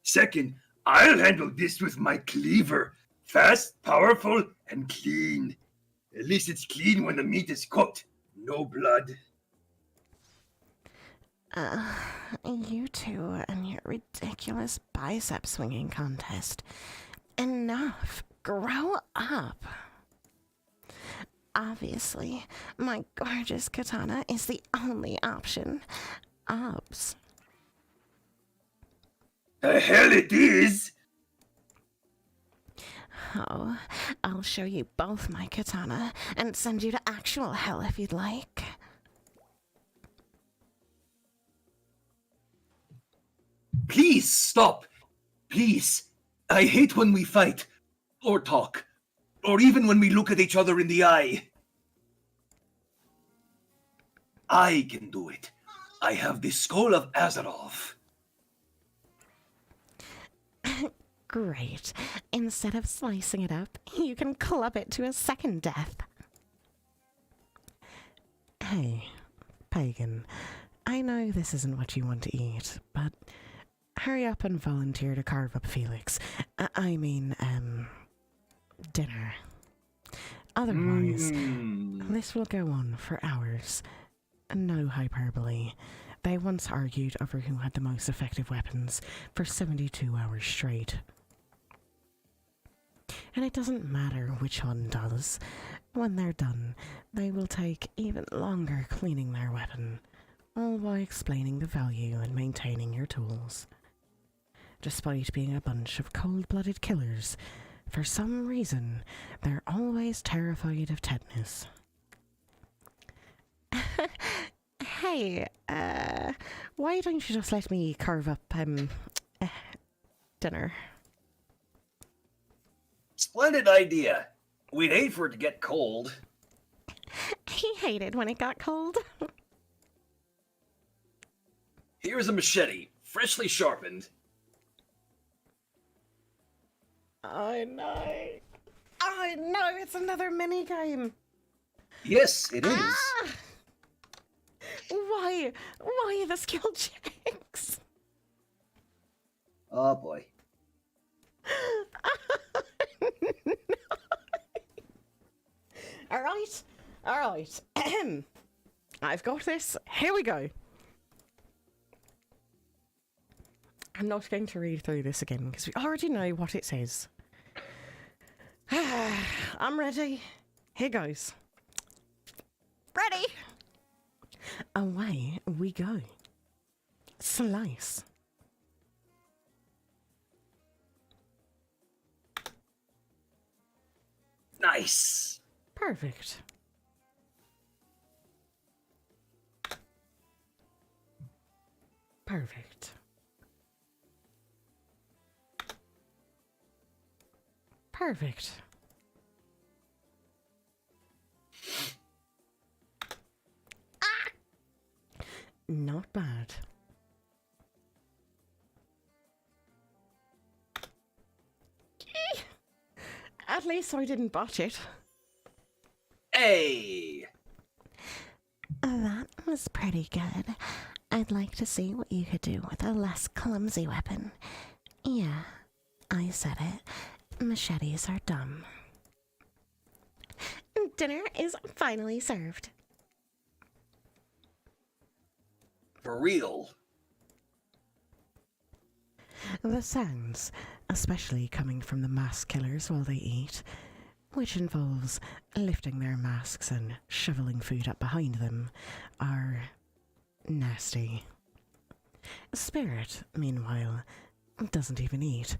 Second, I'll handle this with my cleaver. Fast, powerful, and clean. At least it's clean when the meat is cooked. No blood. You two and your ridiculous bicep swinging contest. Enough. Grow up. Obviously, my gorgeous katana is the only option. Obs. The hell it is! Oh, I'll show you both my katana and send you to actual hell if you'd like. Please stop. Please. I hate when we fight. Or talk. Or even when we look at each other in the eye. I can do it. I have the skull of Azeroth. Great. Instead of slicing it up, you can club it to a second death. Hey, Pagan, I know this isn't what you want to eat, but hurry up and volunteer to carve up Felix. Dinner. Otherwise, this will go on for hours. No hyperbole. They once argued over who had the most effective weapons for 72 hours straight. And it doesn't matter which one does. When they're done, they will take even longer cleaning their weapon, all while explaining the value in maintaining your tools. Despite being a bunch of cold-blooded killers, for some reason, they're always terrified of tetanus. Hey, why don't you just let me carve up, dinner? Splendid idea. We'd hate for it to get cold. He hated when it got cold. Here's a machete, freshly sharpened. I know, it's another minigame. Yes, it is. Ah! Why the skill checks? Oh boy. All right. I've got this. Here we go. I'm not going to read through this again because we already know what it says. I'm ready. Here goes. Ready. Away we go. Slice. Nice. Perfect. Perfect. Perfect. Not bad. At least I didn't botch it. Hey! That was pretty good. I'd like to see what you could do with a less clumsy weapon. Yeah, I said it. Machetes are dumb. Dinner is finally served. For real. The sounds, especially coming from the mask killers while they eat, which involves lifting their masks and shoveling food up behind them, are nasty. Spirit, meanwhile, doesn't even eat.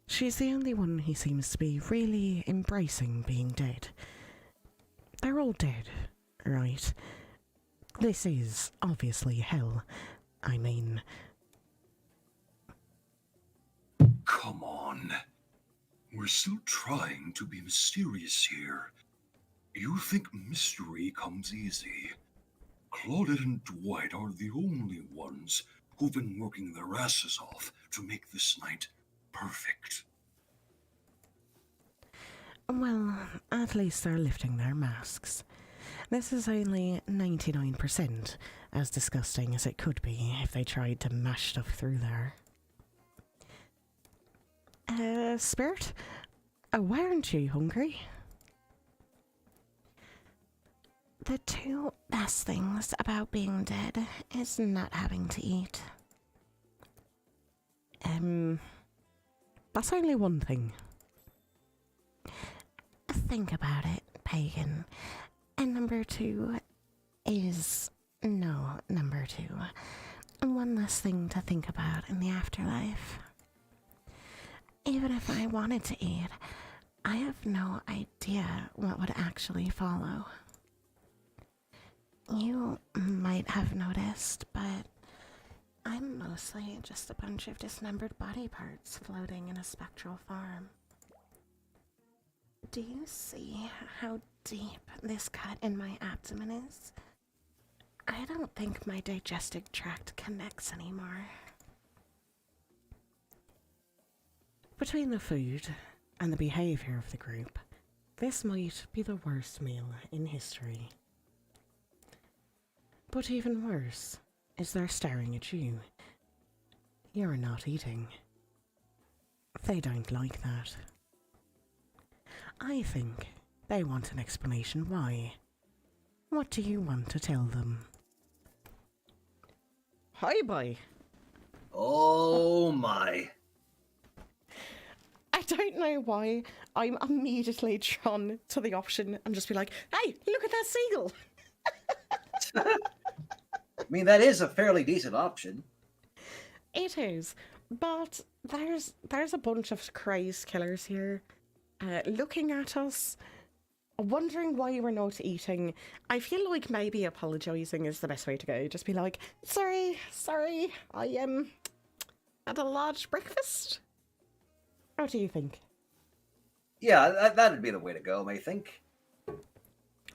She's the only one who seems to be really embracing being dead. They're all dead, right? This is obviously hell. I mean... Come on. We're still trying to be mysterious here. You think mystery comes easy. Claudette and Dwight are the only ones who've been working their asses off to make this night perfect. Well, at least they're lifting their masks. This is only 99% as disgusting as it could be if they tried to mash stuff through there. Spirit? Why aren't you hungry? The two best things about being dead is not having to eat. That's only one thing. Think about it, pagan. And number two is no number two. One less thing to think about in the afterlife. Even if I wanted to eat, I have no idea what would actually follow. You might have noticed, but I'm mostly just a bunch of dismembered body parts floating in a spectral form. Do you see how deep this cut in my abdomen is? I don't think my digestive tract connects anymore. Between the food and the behaviour of the group, this might be the worst meal in history. But even worse is they're staring at you. You're not eating. They don't like that. I think they want an explanation why. What do you want to tell them? Hi, boy. Oh my. I don't know why I'm immediately drawn to the option and just be like, hey, look at that seagull. I mean, that is a fairly decent option. It is, but there's a bunch of crazed killers here, looking at us, wondering why we're not eating. I feel like maybe apologising is the best way to go. Just be like, sorry, I had a large breakfast. What do you think? Yeah, that'd be the way to go, I think.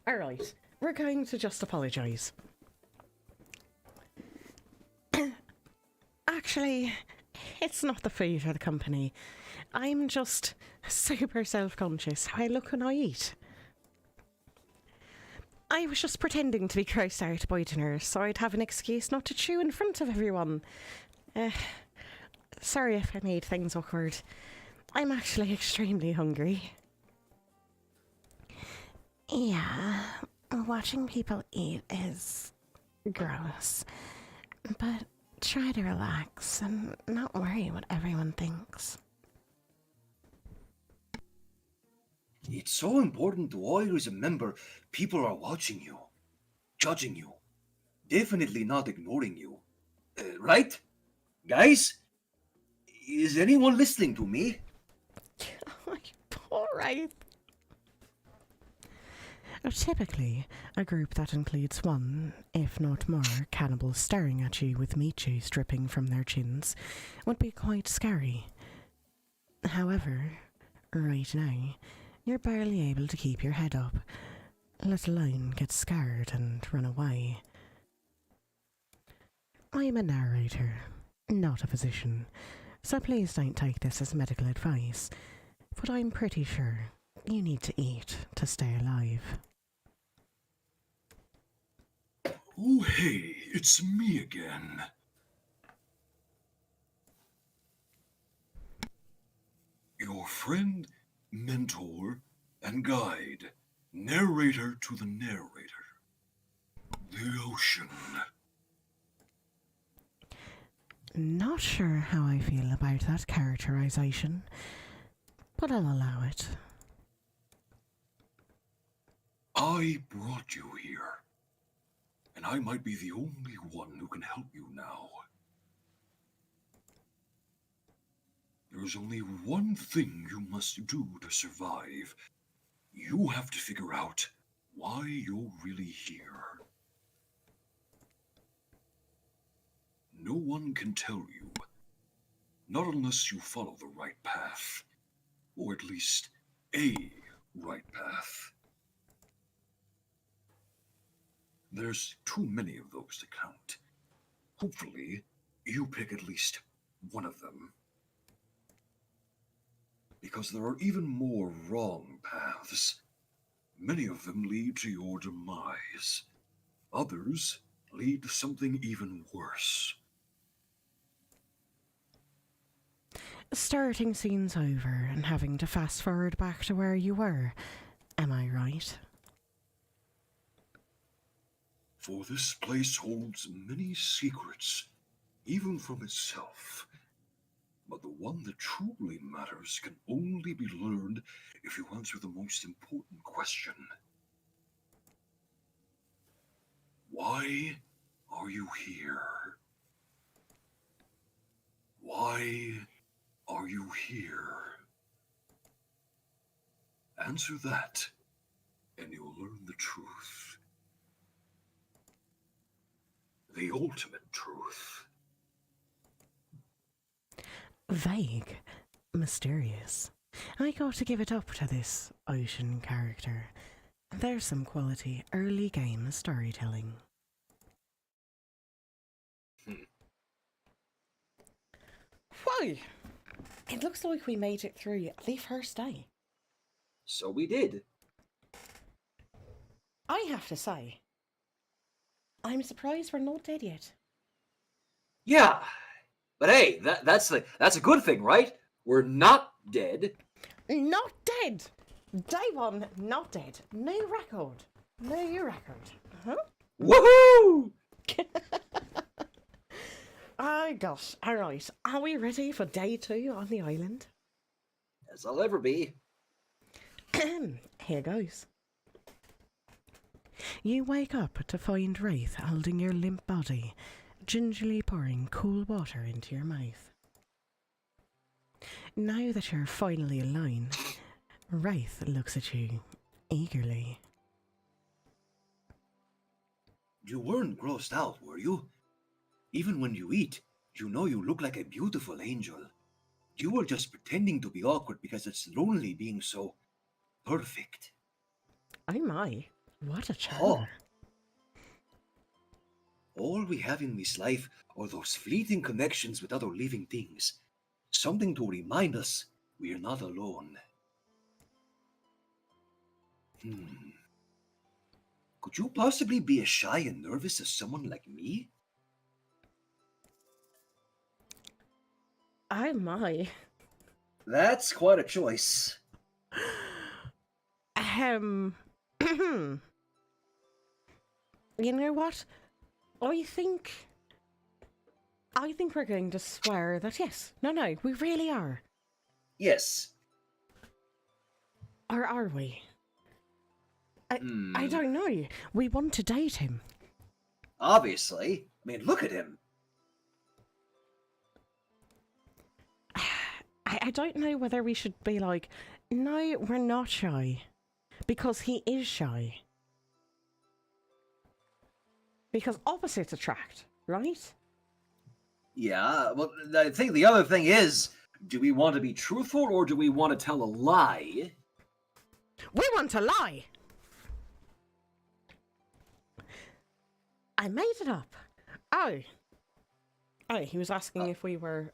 Alright, we're going to just apologise. Actually, it's not the food or the company. I'm just super self-conscious how I look when I eat. I was just pretending to be grossed out by dinner so I'd have an excuse not to chew in front of everyone. Sorry if I made things awkward. I'm actually extremely hungry. Yeah, watching people eat is gross. But try to relax and not worry what everyone thinks. It's so important to always remember people are watching you, judging you, definitely not ignoring you. Right? Guys? Is anyone listening to me? Oh, poor Wraith. Typically, a group that includes one, if not more, cannibals staring at you with meat juice dripping from their chins would be quite scary. However, right now, you're barely able to keep your head up, let alone get scared and run away. I'm a narrator, not a physician, so please don't take this as medical advice, but I'm pretty sure you need to eat to stay alive. Oh, hey, it's me again. Your friend, mentor, and guide, narrator to the narrator. The ocean. Not sure how I feel about that characterization, but I'll allow it. I brought you here, and I might be the only one who can help you now. There's only one thing you must do to survive. You have to figure out why you're really here. No one can tell you, not unless you follow the right path, or at least a right path. There's too many of those to count. Hopefully, you pick at least one of them. Because there are even more wrong paths. Many of them lead to your demise. Others lead to something even worse. Starting scenes over and having to fast forward back to where you were, am I right? For this place holds many secrets, even from itself. But the one that truly matters can only be learned if you answer the most important question. Why are you here? Why are you here? Answer that, and you'll learn the truth. The ultimate truth. Vague, mysterious. I got to give it up to this ocean character. There's some quality early game storytelling. Whoa! It looks like we made it through the first day. So we did. I have to say, I'm surprised we're not dead yet. Yeah, but hey, that's a good thing, right? We're not dead. Not dead! Day one, not dead. New record. New record. Huh? Woohoo! Oh gosh, alright. Are we ready for day 2 on the island? As I'll ever be. Here goes. You wake up to find Wraith holding your limp body, gingerly pouring cool water into your mouth. Now that you're finally alone, Wraith looks at you eagerly. You weren't grossed out, were you? Even when you eat, you know you look like a beautiful angel. You were just pretending to be awkward because it's lonely being so perfect. Oh my, what a charmer. Oh. All we have in this life are those fleeting connections with other living things. Something to remind us we are not alone. Could you possibly be as shy and nervous as someone like me? Oh my. That's quite a choice. You know what? I think we're going to swear that yes. No, we really are. Yes. Or are we? I don't know. We want to date him. Obviously. I mean, look at him. I don't know whether we should be like, no, we're not shy. Because he is shy. Because opposites attract, right? Yeah, well, I think the other thing is, do we want to be truthful or do we want to tell a lie? We want to lie! I made it up. Oh. Oh, he was asking if we were...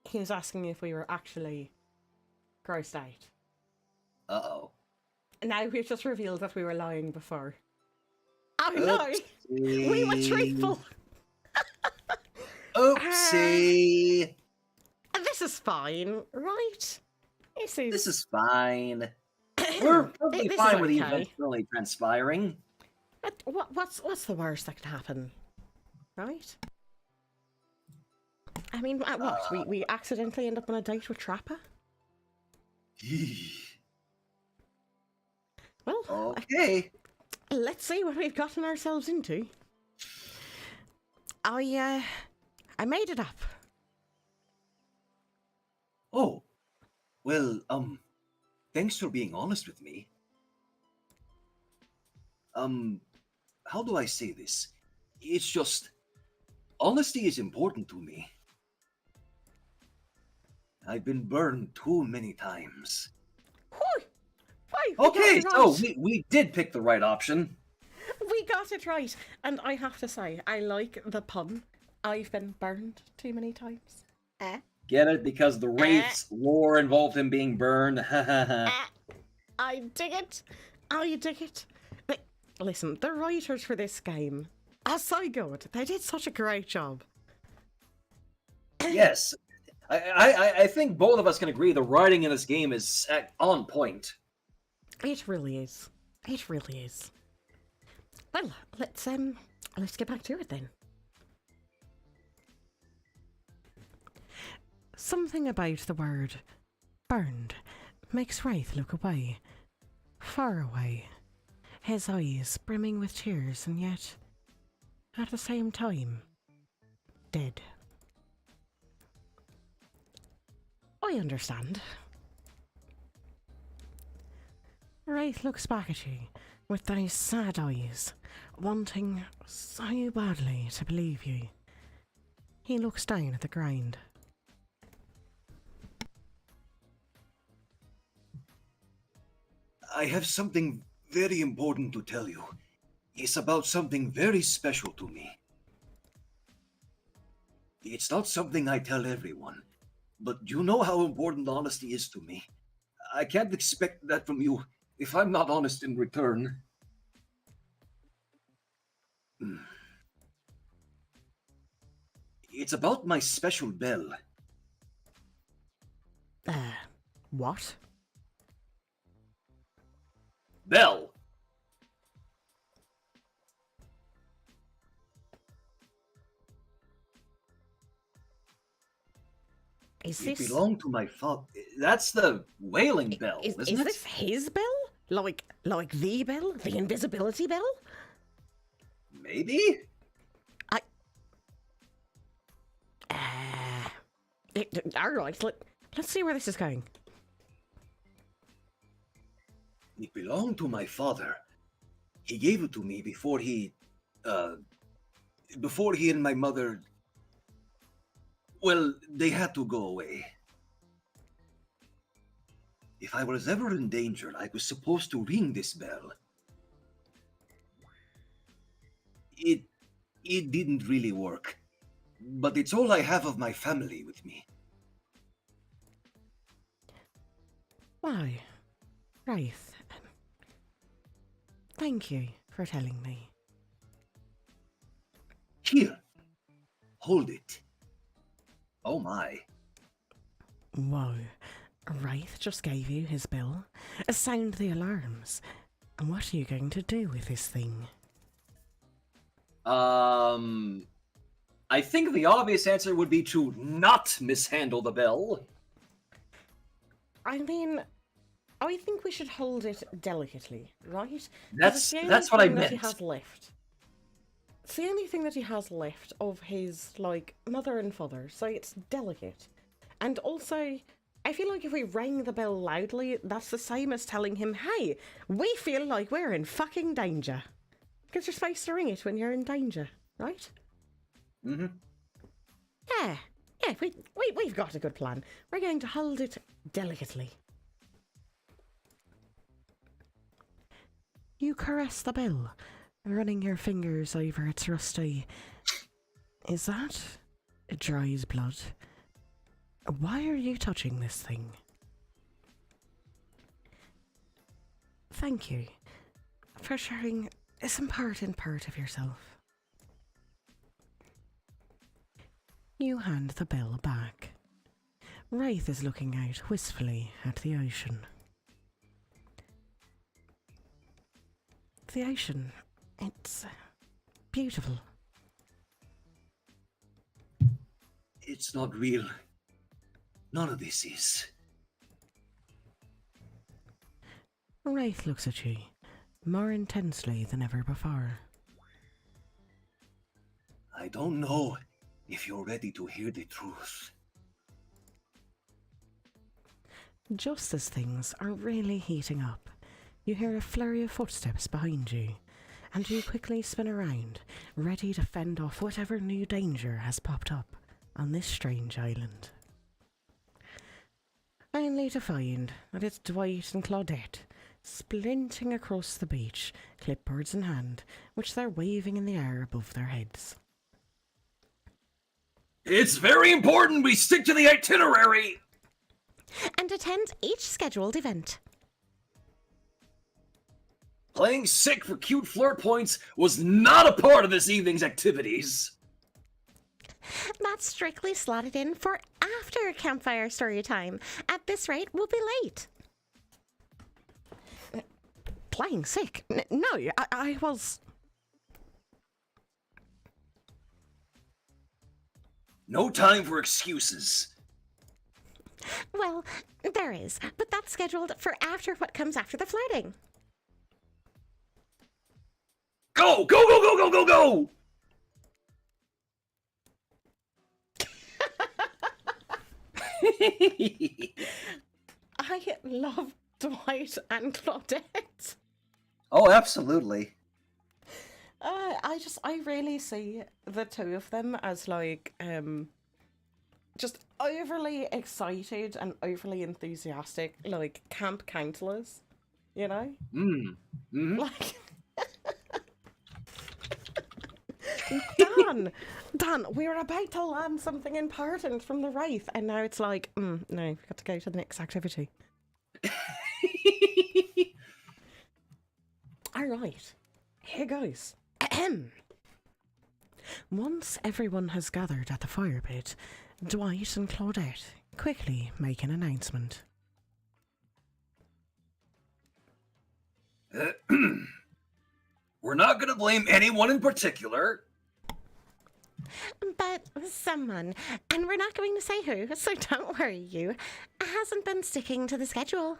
He was asking if we were actually grossed out. Uh-oh. Now we've just revealed that we were lying before. Oh no! Oopsie. We were truthful! Oopsie! This is fine, right? This is fine. We're perfectly This is fine with okay. events really transpiring. What's the worst that could happen? Right? I mean, what? We accidentally end up on a date with Trapper? Well, Okay. let's see what we've gotten ourselves into. I made it up. Oh, well, thanks for being honest with me. How do I say this? It's just, honesty is important to me. I've been burned too many times. Whew! Why, we Okay, got it so right. we did pick the right option. We got it right. And I have to say, I like the pun. I've been burned too many times. Get it? Because the Wraith's lore involved him being burned. I dig it. I dig it. But, listen, the writers for this game are so good. They did such a great job. Yes. I think both of us can agree the writing in this game is on point. It really is. It really is. Well, let's get back to it then. Something about the word burned makes Wraith look away, far away, his eyes brimming with tears and yet, at the same time, dead. I understand. Wraith looks back at you with those sad eyes, wanting so badly to believe you. He looks down at the ground. I have something very important to tell you. It's about something very special to me. It's not something I tell everyone, but you know how important honesty is to me. I can't expect that from you if I'm not honest in return. It's about my special bell. What? Bell. Is It this... belonged to my father. That's the wailing bell, Is isn't it? this his bell? Like the bell? The invisibility bell? Maybe? Alright, let's see where this is going. It belonged to my father. He gave it to me before he and my mother, well, they had to go away. If I was ever in danger, I was supposed to ring this bell. It didn't really work, but it's all I have of my family with me. Why? Wraith. Thank you for telling me. Here, hold it. Oh my. Whoa. Wraith just gave you his bill. Sound the alarms. And what are you going to do with this thing? I think the obvious answer would be to not mishandle the bell. I mean, I think we should hold it delicately, right? 'Cause That's it's the what only I thing that he meant. has left. It's the only thing that he has left of his, like, mother and father, so it's delicate. And also, I feel like if we rang the bell loudly, that's the same as telling him, hey, we feel like we're in fucking danger. Because you're supposed to ring it when you're in danger, right? Mm-hmm. Yeah. Yeah, we've got a good plan. We're going to hold it delicately. You caress the bell, running your fingers over its rusty. Is that Dry's blood? Why are you touching this thing? Thank you for sharing this important part of yourself. You hand the bell back. Wraith is looking out wistfully at the ocean. The ocean, it's beautiful. It's not real. None of this is. Wraith looks at you, more intensely than ever before. I don't know if you're ready to hear the truth. Just as things are really heating up, you hear a flurry of footsteps behind you, and you quickly spin around, ready to fend off whatever new danger has popped up on this strange island. Only to find that it's Dwight and Claudette, splinting across the beach, clipboards in hand, which they're waving in the air above their heads. It's very important we stick to the itinerary! And attend each scheduled event. Playing sick for cute flirt points was not a part of this evening's activities. That's strictly slotted in for after campfire story time. At this rate, we'll be late. Playing sick? No, I was... No time for excuses. Well, there is, but that's scheduled for after what comes after the flirting. Go! Go, go, go, go, go, go! I love Dwight and Claudette. Oh, absolutely. I really see the two of them as like, just overly excited and overly enthusiastic, like camp counselors, you know? Like, Dan, we were about to land something important from the Wraith, and now it's like, no, we've got to go to the next activity. Alright, here goes. Ahem. Once everyone has gathered at the fire pit, Dwight and Claudette quickly make an announcement. We're not gonna blame anyone in particular. But someone, and we're not going to say who, so don't worry you, hasn't been sticking to the schedule.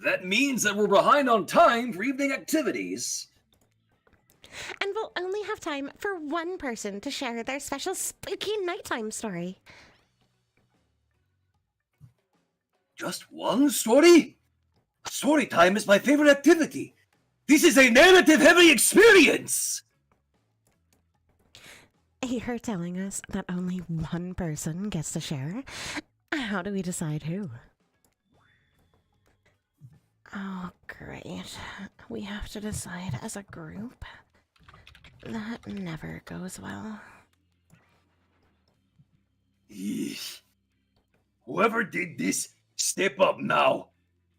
That means that we're behind on time for evening activities. And we'll only have time for one person to share their special spooky nighttime story. Just one story? Story time is my favorite activity. This is a narrative-heavy experience! You're telling us that only one person gets to share? How do we decide who? Oh, great. We have to decide as a group? That never goes well. Yeesh. Whoever did this, step up now.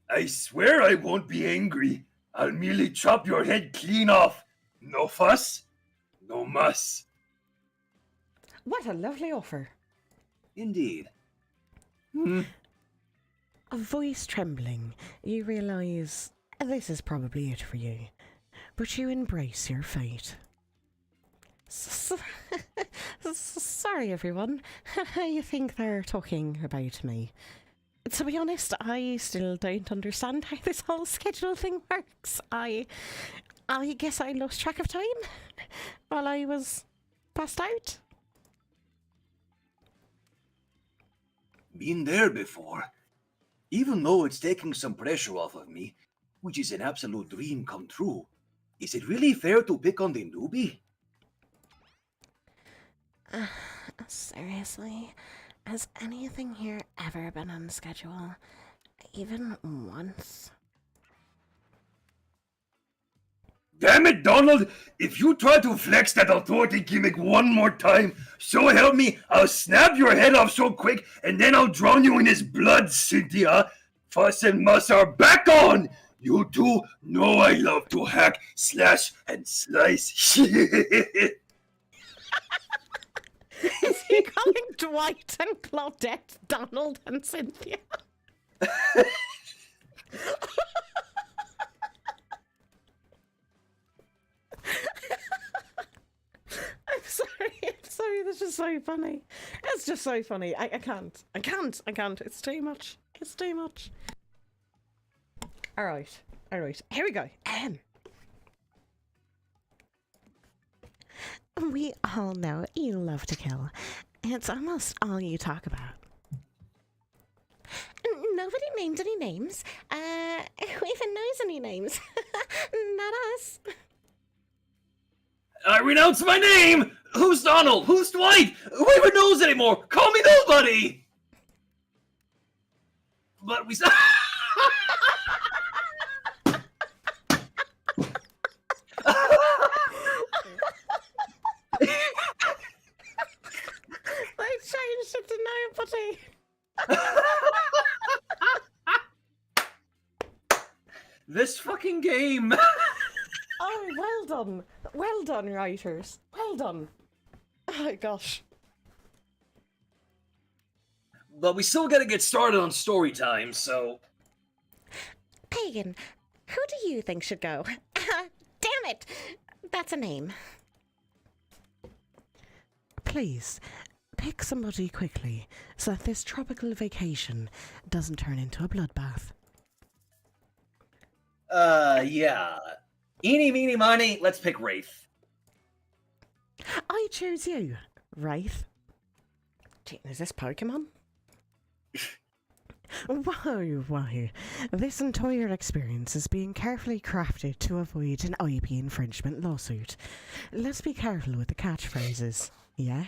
I swear I won't be angry. I'll merely chop your head clean off. No fuss, no muss. What a lovely offer. Indeed. A voice trembling, you realise this is probably it for you, but you embrace your fate. Sorry everyone, you think they're talking about me. To be honest, I still don't understand how this whole schedule thing works. I guess I lost track of time while I was passed out. Been there before. Even though it's taking some pressure off of me, which is an absolute dream come true. Is it really fair to pick on the newbie? Seriously? Has anything here ever been on schedule? Even once? Damn it, Donald! If you try to flex that authority gimmick one more time, so help me, I'll snap your head off so quick, and then I'll drown you in his blood, Cynthia! Fuss and muss are back on! You two know I love to hack, slash, and slice. Is he calling Dwight and Claudette Donald and Cynthia? I'm sorry, that's just so funny. It's just so funny. I can't. It's too much. It's too much. Alright. Here we go. We all know you love to kill. It's almost all you talk about. Nobody named any names. Who even knows any names? Not us. I renounce my name! Who's Donald? Who's Dwight? Who even knows anymore? Call me nobody! But we They changed it to nobody. This fucking game! Oh, well done. Well done, writers. Well done. Oh, gosh. But we still gotta get started on story time, so... Pagan, who do you think should go? Damn it! That's a name. Please, pick somebody quickly so that this tropical vacation doesn't turn into a bloodbath. Yeah. Eeny, meeny, miny, let's pick Wraith. I choose you, Wraith. Is this Pokemon? Wow. This entire experience is being carefully crafted to avoid an IP infringement lawsuit. Let's be careful with the catchphrases, yeah?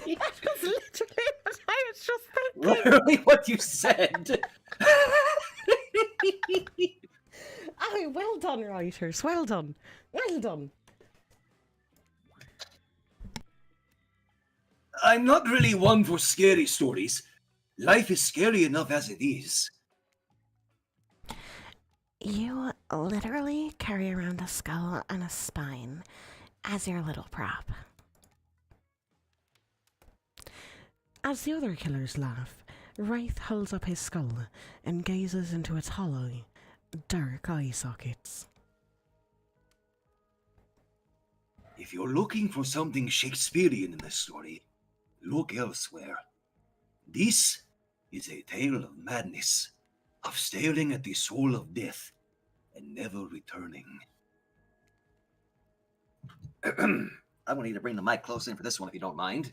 That was literally what I was just thinking. Literally what you said. Oh, well done, writers. Well done. Well done. I'm not really one for scary stories. Life is scary enough as it is. You literally carry around a skull and a spine as your little prop. As the other killers laugh, Wraith holds up his skull and gazes into its hollow, dark eye sockets. If you're looking for something Shakespearean in this story, look elsewhere. This is a tale of madness, of staring at the soul of death and never returning. I'm gonna need to bring the mic close in for this one if you don't mind.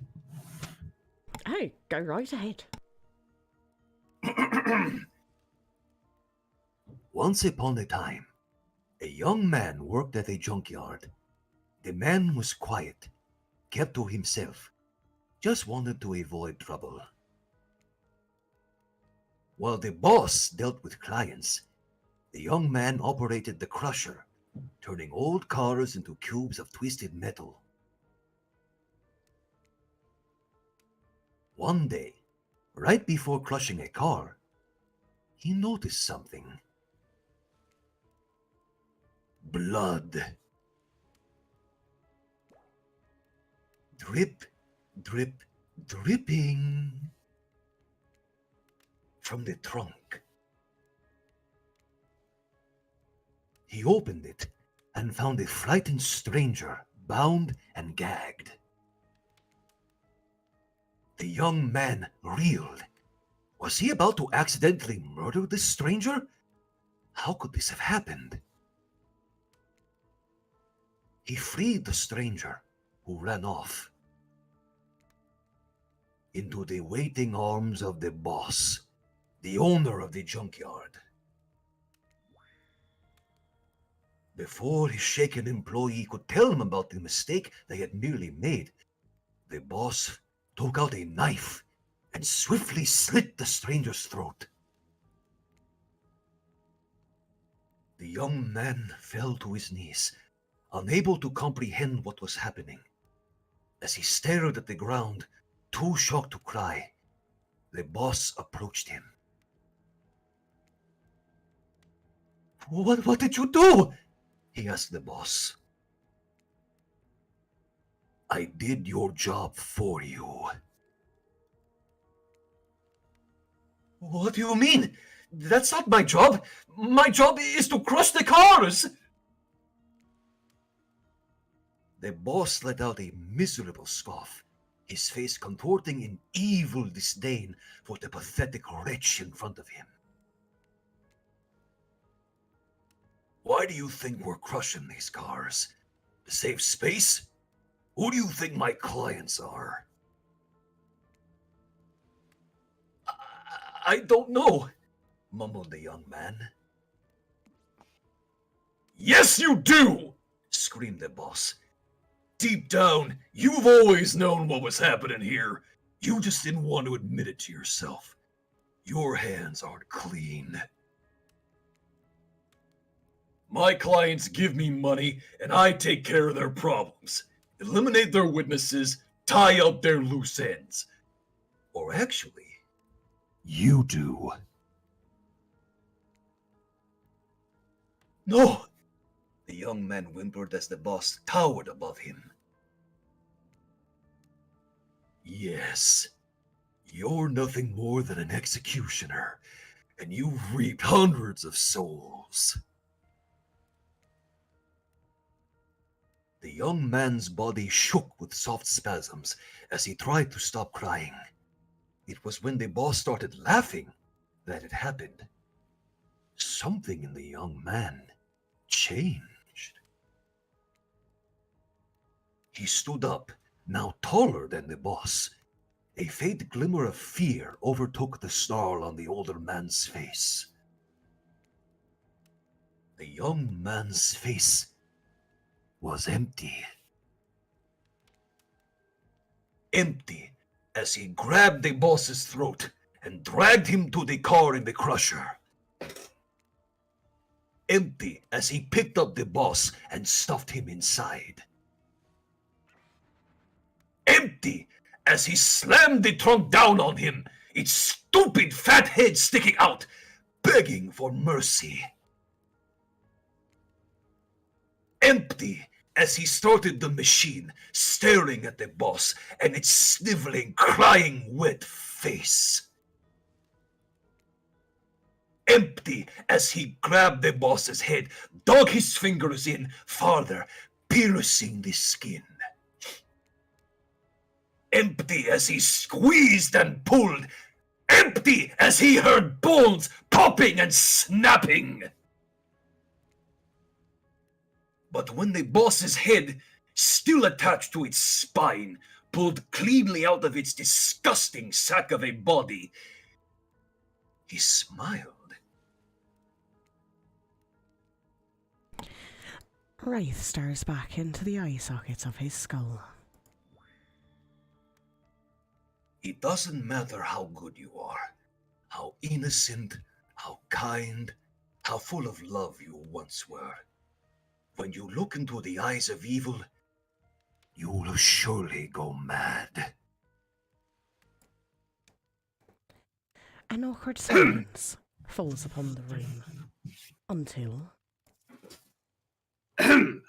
Hey, go right ahead. Once upon a time, a young man worked at a junkyard. The man was quiet, kept to himself, just wanted to avoid trouble. While the boss dealt with clients, the young man operated the crusher, turning old cars into cubes of twisted metal. One day, right before crushing a car, he noticed something. Blood. Drip, drip, dripping from the trunk. He opened it and found a frightened stranger bound and gagged. The young man reeled. Was he about to accidentally murder this stranger? How could this have happened? He freed the stranger, who ran off, into the waiting arms of the boss, the owner of the junkyard. Before his shaken employee could tell him about the mistake they had merely made, the boss took out a knife and swiftly slit the stranger's throat. The young man fell to his knees, unable to comprehend what was happening. As he stared at the ground, too shocked to cry, the boss approached him. What did you do? He asked the boss. I did your job for you. What do you mean? That's not my job. My job is to crush the cars. The boss let out a miserable scoff, his face contorting in evil disdain for the pathetic wretch in front of him. Why do you think we're crushing these cars? To save space? Who do you think my clients are? I don't know, mumbled the young man. Yes, you do! Screamed the boss. Deep down, you've always known what was happening here. You just didn't want to admit it to yourself. Your hands aren't clean. My clients give me money, and I take care of their problems. Eliminate their witnesses, tie up their loose ends. Or actually, you do. No! The young man whimpered as the boss towered above him. Yes, you're nothing more than an executioner, and you've reaped hundreds of souls. The young man's body shook with soft spasms as he tried to stop crying. It was when the boss started laughing that it happened. Something in the young man changed. He stood up, now taller than the boss. A faint glimmer of fear overtook the snarl on the older man's face. The young man's face was empty. Empty as he grabbed the boss's throat and dragged him to the car in the crusher. Empty as he picked up the boss and stuffed him inside. Empty as he slammed the trunk down on him, its stupid fat head sticking out, begging for mercy. Empty as he started the machine, staring at the boss and its sniveling, crying, wet face. Empty as he grabbed the boss's head, dug his fingers in farther, piercing the skin. Empty as he squeezed and pulled. Empty as he heard bones popping and snapping. But when the boss's head, still attached to its spine, pulled cleanly out of its disgusting sack of a body, he smiled. Wraith stares back into the eye sockets of his skull. It doesn't matter how good you are, how innocent, how kind, how full of love you once were. When you look into the eyes of evil, you will surely go mad. An awkward silence falls upon the room until...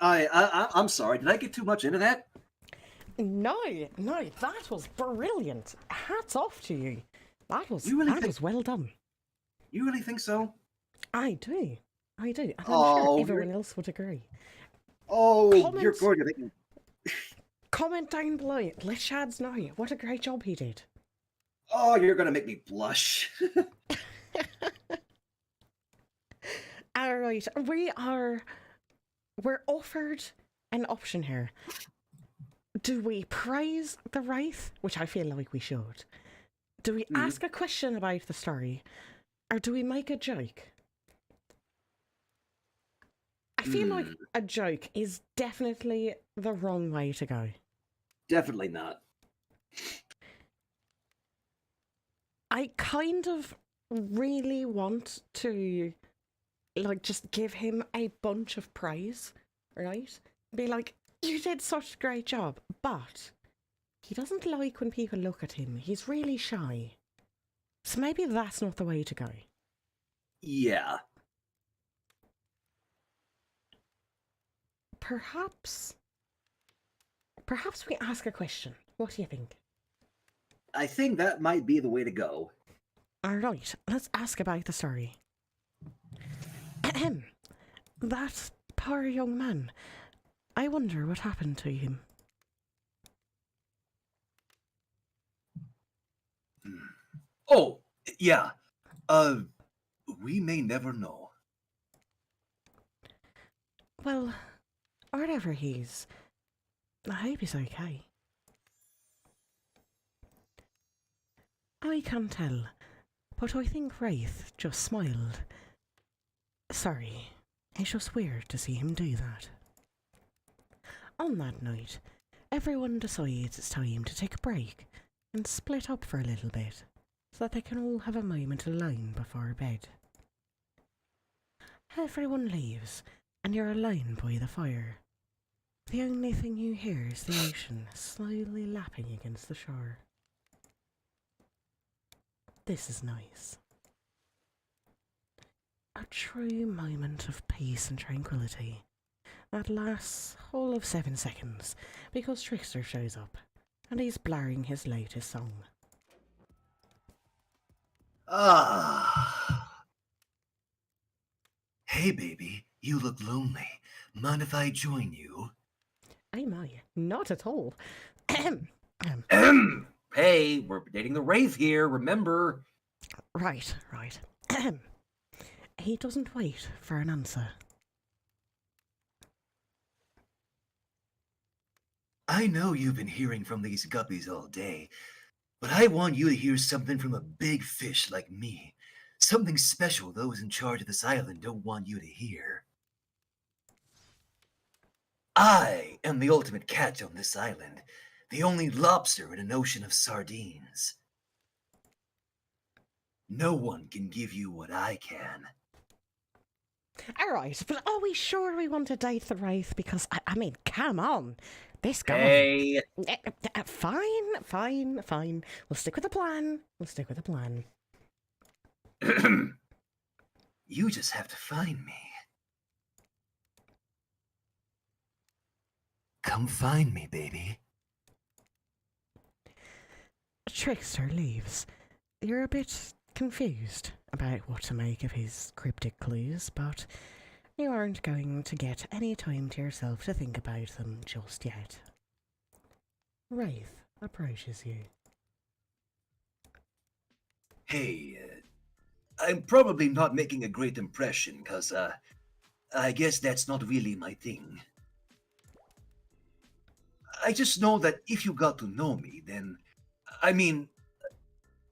I'm sorry, did I get too much into that? No, that was brilliant. Hats off to you. That was well done. You really think so? I do. And I'm Oh, sure everyone else would agree. Oh, Comment- you're going to make me... Comment down below. Let Shads know what a great job he did. Oh, you're going to make me blush. Alright, we're offered an option here. Do we praise the Wraith, which I feel like we should? Do we ask a question about the story? Or do we make a joke? I feel like a joke is definitely the wrong way to go. Definitely not. I kind of really want to, like, just give him a bunch of praise, right? Be like, you did such a great job, but he doesn't like when people look at him. He's really shy. So maybe that's not the way to go. Yeah. Perhaps we ask a question. What do you think? I think that might be the way to go. Alright, let's ask about the story. Ahem. That poor young man. I wonder what happened to him. Oh, yeah. We may never know. Well, wherever he's, I hope he's okay. I can't tell, but I think Wraith just smiled. Sorry, it's just weird to see him do that. On that night, everyone decides it's time to take a break and split up for a little bit, so that they can all have a moment alone before bed. Everyone leaves, and you're alone by the fire. The only thing you hear is the ocean slowly lapping against the shore. This is nice. A true moment of peace and tranquility that lasts all of 7 seconds because Trickster shows up and he's blaring his latest song. Ah. Hey, baby, you look lonely. Mind if I join you? Oh my, not at all. Hey, we're dating the Wraith here, remember? Right. He doesn't wait for an answer. I know you've been hearing from these guppies all day, but I want you to hear something from a big fish like me. Something special those in charge of this island don't want you to hear. I am the ultimate catch on this island, the only lobster in an ocean of sardines. No one can give you what I can. Alright, but are we sure we want to date the Wraith? Because, I mean, come on. This guy. Hey, Fine. We'll stick with the plan. You just have to find me. Come find me, baby. Trickster leaves. You're a bit confused about what to make of his cryptic clues, but you aren't going to get any time to yourself to think about them just yet. Wraith approaches you. Hey, I'm probably not making a great impression, because, I guess that's not really my thing. I just know that if you got to know me, then, I mean,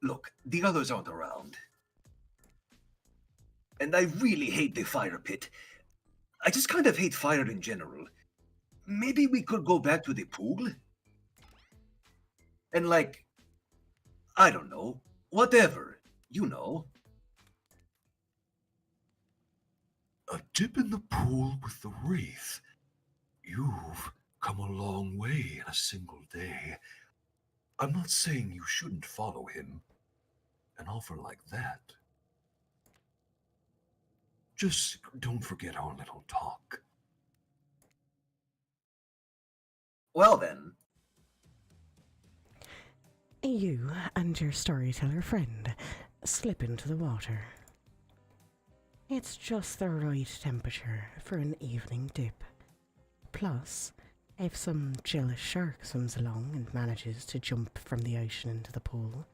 look, the others aren't around. And I really hate the fire pit. I just kind of hate fire in general. Maybe we could go back to the pool? And like, I don't know, whatever, you know. A dip in the pool with the Wraith. You've come a long way in a single day. I'm not saying you shouldn't follow him. An offer like that. Just don't forget our little talk. well then. You and your storyteller friend slip into the water. It's just the right temperature for an evening dip. Plus, if some jealous shark swims along and manages to jump from the ocean into the pool,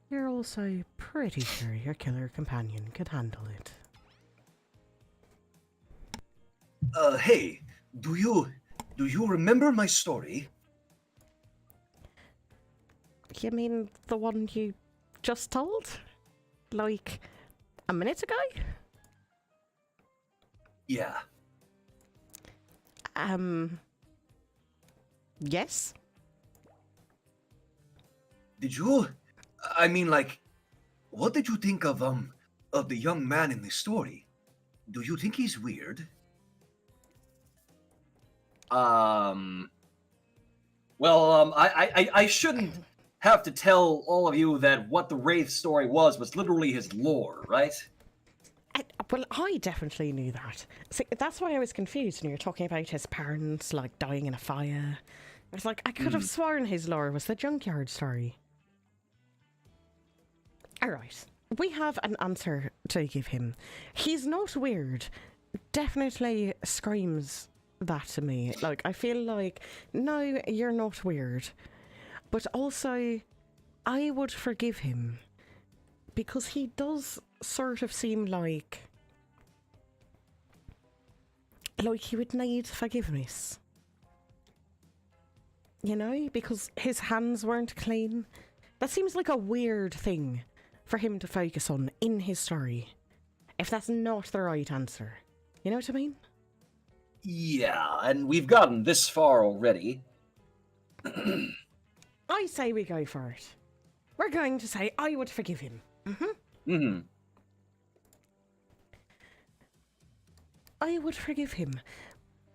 you're also pretty sure your killer companion could handle it. Hey, do you remember my story? You mean the one you just told? Like, a minute ago? Yeah. Yes? Did you? I mean, like, what did you think of the young man in the story? Do you think he's weird? Well, I shouldn't have to tell all of you that what the Wraith story was literally his lore, right? Well, I definitely knew that. See, that's why I was confused when you were talking about his parents, like, dying in a fire. I was like, I could have sworn his lore was the junkyard story. Alright, we have an answer to give him. He's not weird. Definitely screams that to me. Like, I feel like, no, you're not weird. But also, I would forgive him. Because he does sort of seem like he would need forgiveness. You know, because his hands weren't clean. That seems like a weird thing for him to focus on in his story. If that's not the right answer. You know what I mean? Yeah, and we've gotten this far already. I say we go for it. We're going to say I would forgive him. I would forgive him.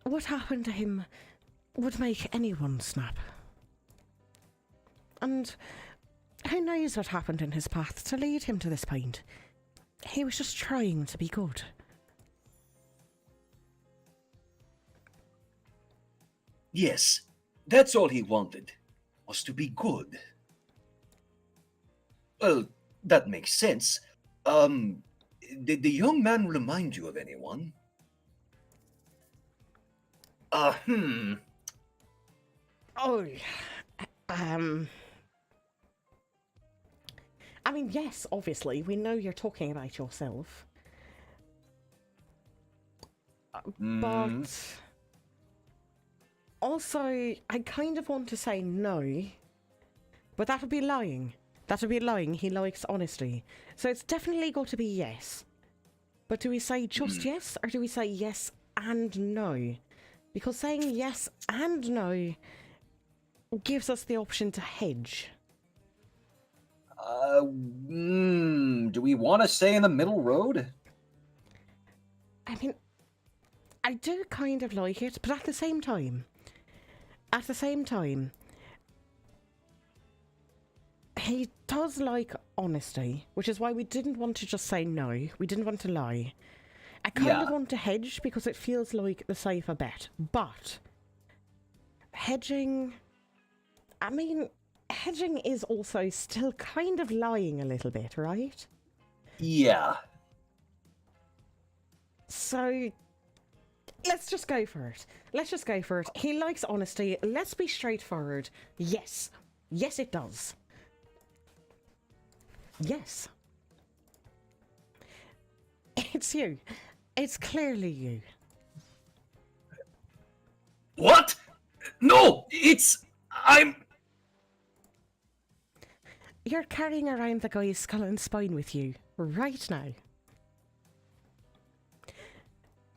What happened to him would make anyone snap. And who knows what happened in his path to lead him to this point. He was just trying to be good. Yes, that's all he wanted, was to be good. Well, that makes sense. Did the young man remind you of anyone? Oh, I mean, yes, obviously, we know you're talking about yourself. But also, I kind of want to say no, but that would be lying. That would be lying. He likes honesty. So it's definitely got to be yes. But do we say just yes, or do we say yes and no? Because saying yes and no gives us the option to hedge. Do we want to stay in the middle road? I mean, I do kind of like it, but at the same time, he does like honesty, which is why we didn't want to just say no. We didn't want to lie. I kind of want to hedge because it feels like the safer bet. But hedging, I mean, hedging is also still kind of lying a little bit, right? Yeah. So let's just go for it. Let's just go for it. He likes honesty. Let's be straightforward. Yes. Yes, it does. Yes. It's you. It's clearly you. What? No, I'm... You're carrying around the guy's skull and spine with you, right now.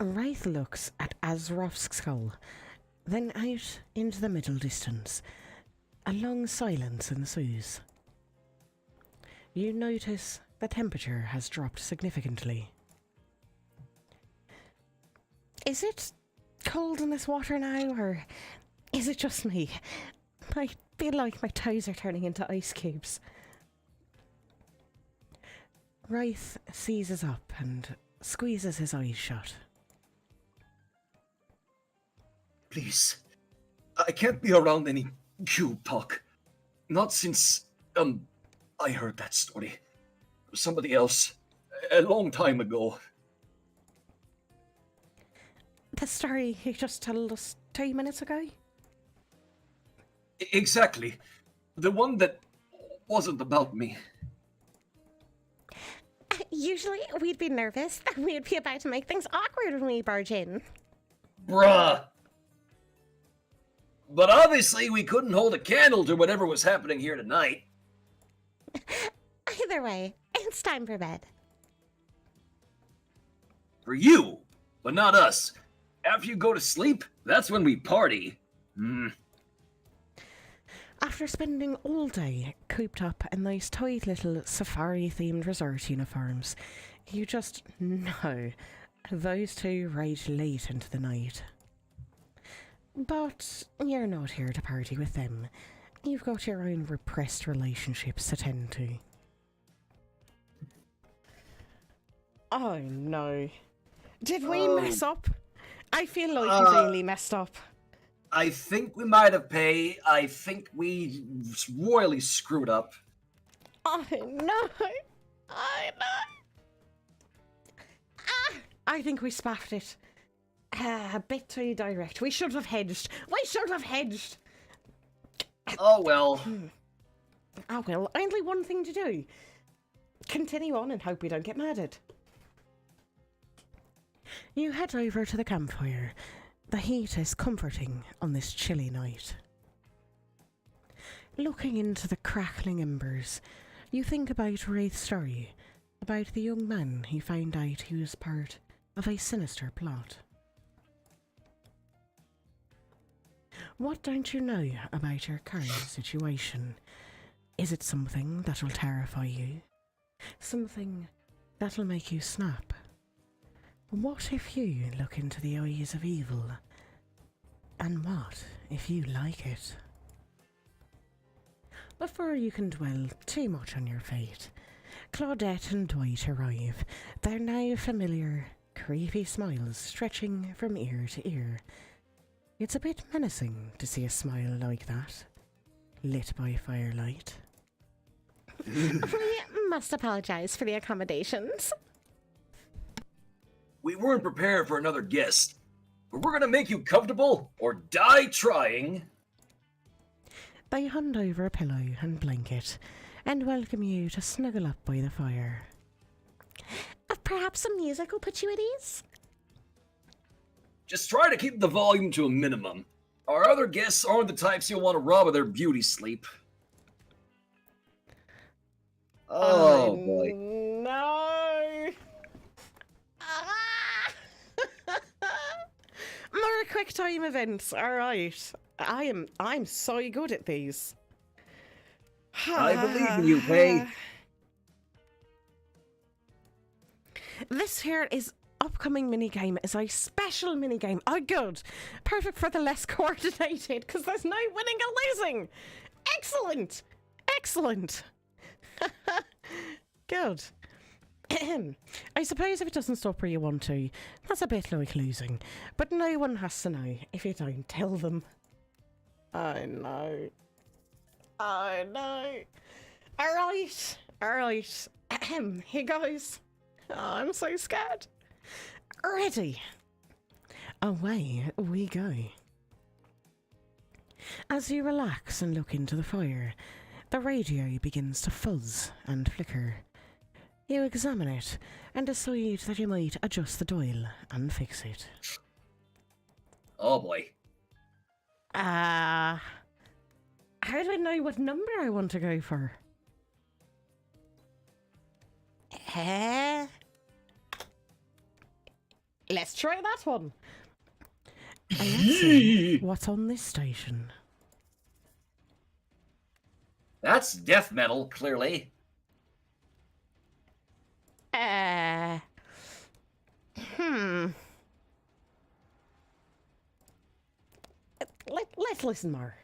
Wraith looks at Azrov's skull, then out into the middle distance. A long silence ensues. You notice the temperature has dropped significantly. Is it cold in this water now, or is it just me? I feel like my toes are turning into ice cubes. Wraith seizes up and squeezes his eyes shut. Please. I can't be around any cube talk. Not since, I heard that story. Somebody else. A long time ago. The story you just told us 2 minutes ago? Exactly. The one that wasn't about me. Usually we'd be nervous that we'd be about to make things awkward when we barge in. Bruh. But obviously we couldn't hold a candle to whatever was happening here tonight. Either way, it's time for bed. For you, but not us. After you go to sleep, that's when we party. After spending all day cooped up in those tight little safari-themed resort uniforms, you just know those two rage late into the night. But you're not here to party with them. You've got your own repressed relationships to tend to. Oh no. Did we mess up? I feel like we really messed up. I think we might have paid. I think we royally screwed up. Oh no. Oh no. I think we spaffed it. A bit too direct. We should have hedged. We should have hedged. Oh well. Oh well, only one thing to do. Continue on and hope we don't get murdered. You head over to the campfire. The heat is comforting on this chilly night. Looking into the crackling embers, you think about Wraith's story, about the young man who found out he was part of a sinister plot. What don't you know about your current situation? Is it something that will terrify you? Something that'll make you snap? What if you look into the eyes of evil? And what if you like it? Before you can dwell too much on your fate, Claudette and Dwight arrive, their now familiar, creepy smiles stretching from ear to ear. It's a bit menacing to see a smile like that, lit by firelight. We must apologize for the accommodations. We weren't prepared for another guest, but we're gonna make you comfortable or die trying. They hand over a pillow and blanket and welcome you to snuggle up by the fire. Perhaps some music will put you at ease? Just try to keep the volume to a minimum. Our other guests aren't the types you'll want to rob of their beauty sleep. Oh boy. No! More quick time events, alright. I'm so good at these. I believe in you, Kay. This here is upcoming minigame is a special minigame. Oh good. Perfect for the less coordinated, because there's no winning or losing. Excellent. Excellent. Good. I suppose if it doesn't stop where you want to, that's a bit like losing. But no one has to know if you don't tell them. I know. I know. Alright. Alright. Here goes. Oh, I'm so scared. Ready. Away we go. As you relax and look into the fire, the radio begins to fuzz and flicker. You examine it and decide that you might adjust the dial and fix it. Oh boy. How do I know what number I want to go for? Let's try that one. And let's see what's on this station. That's death metal, clearly. Let's listen more.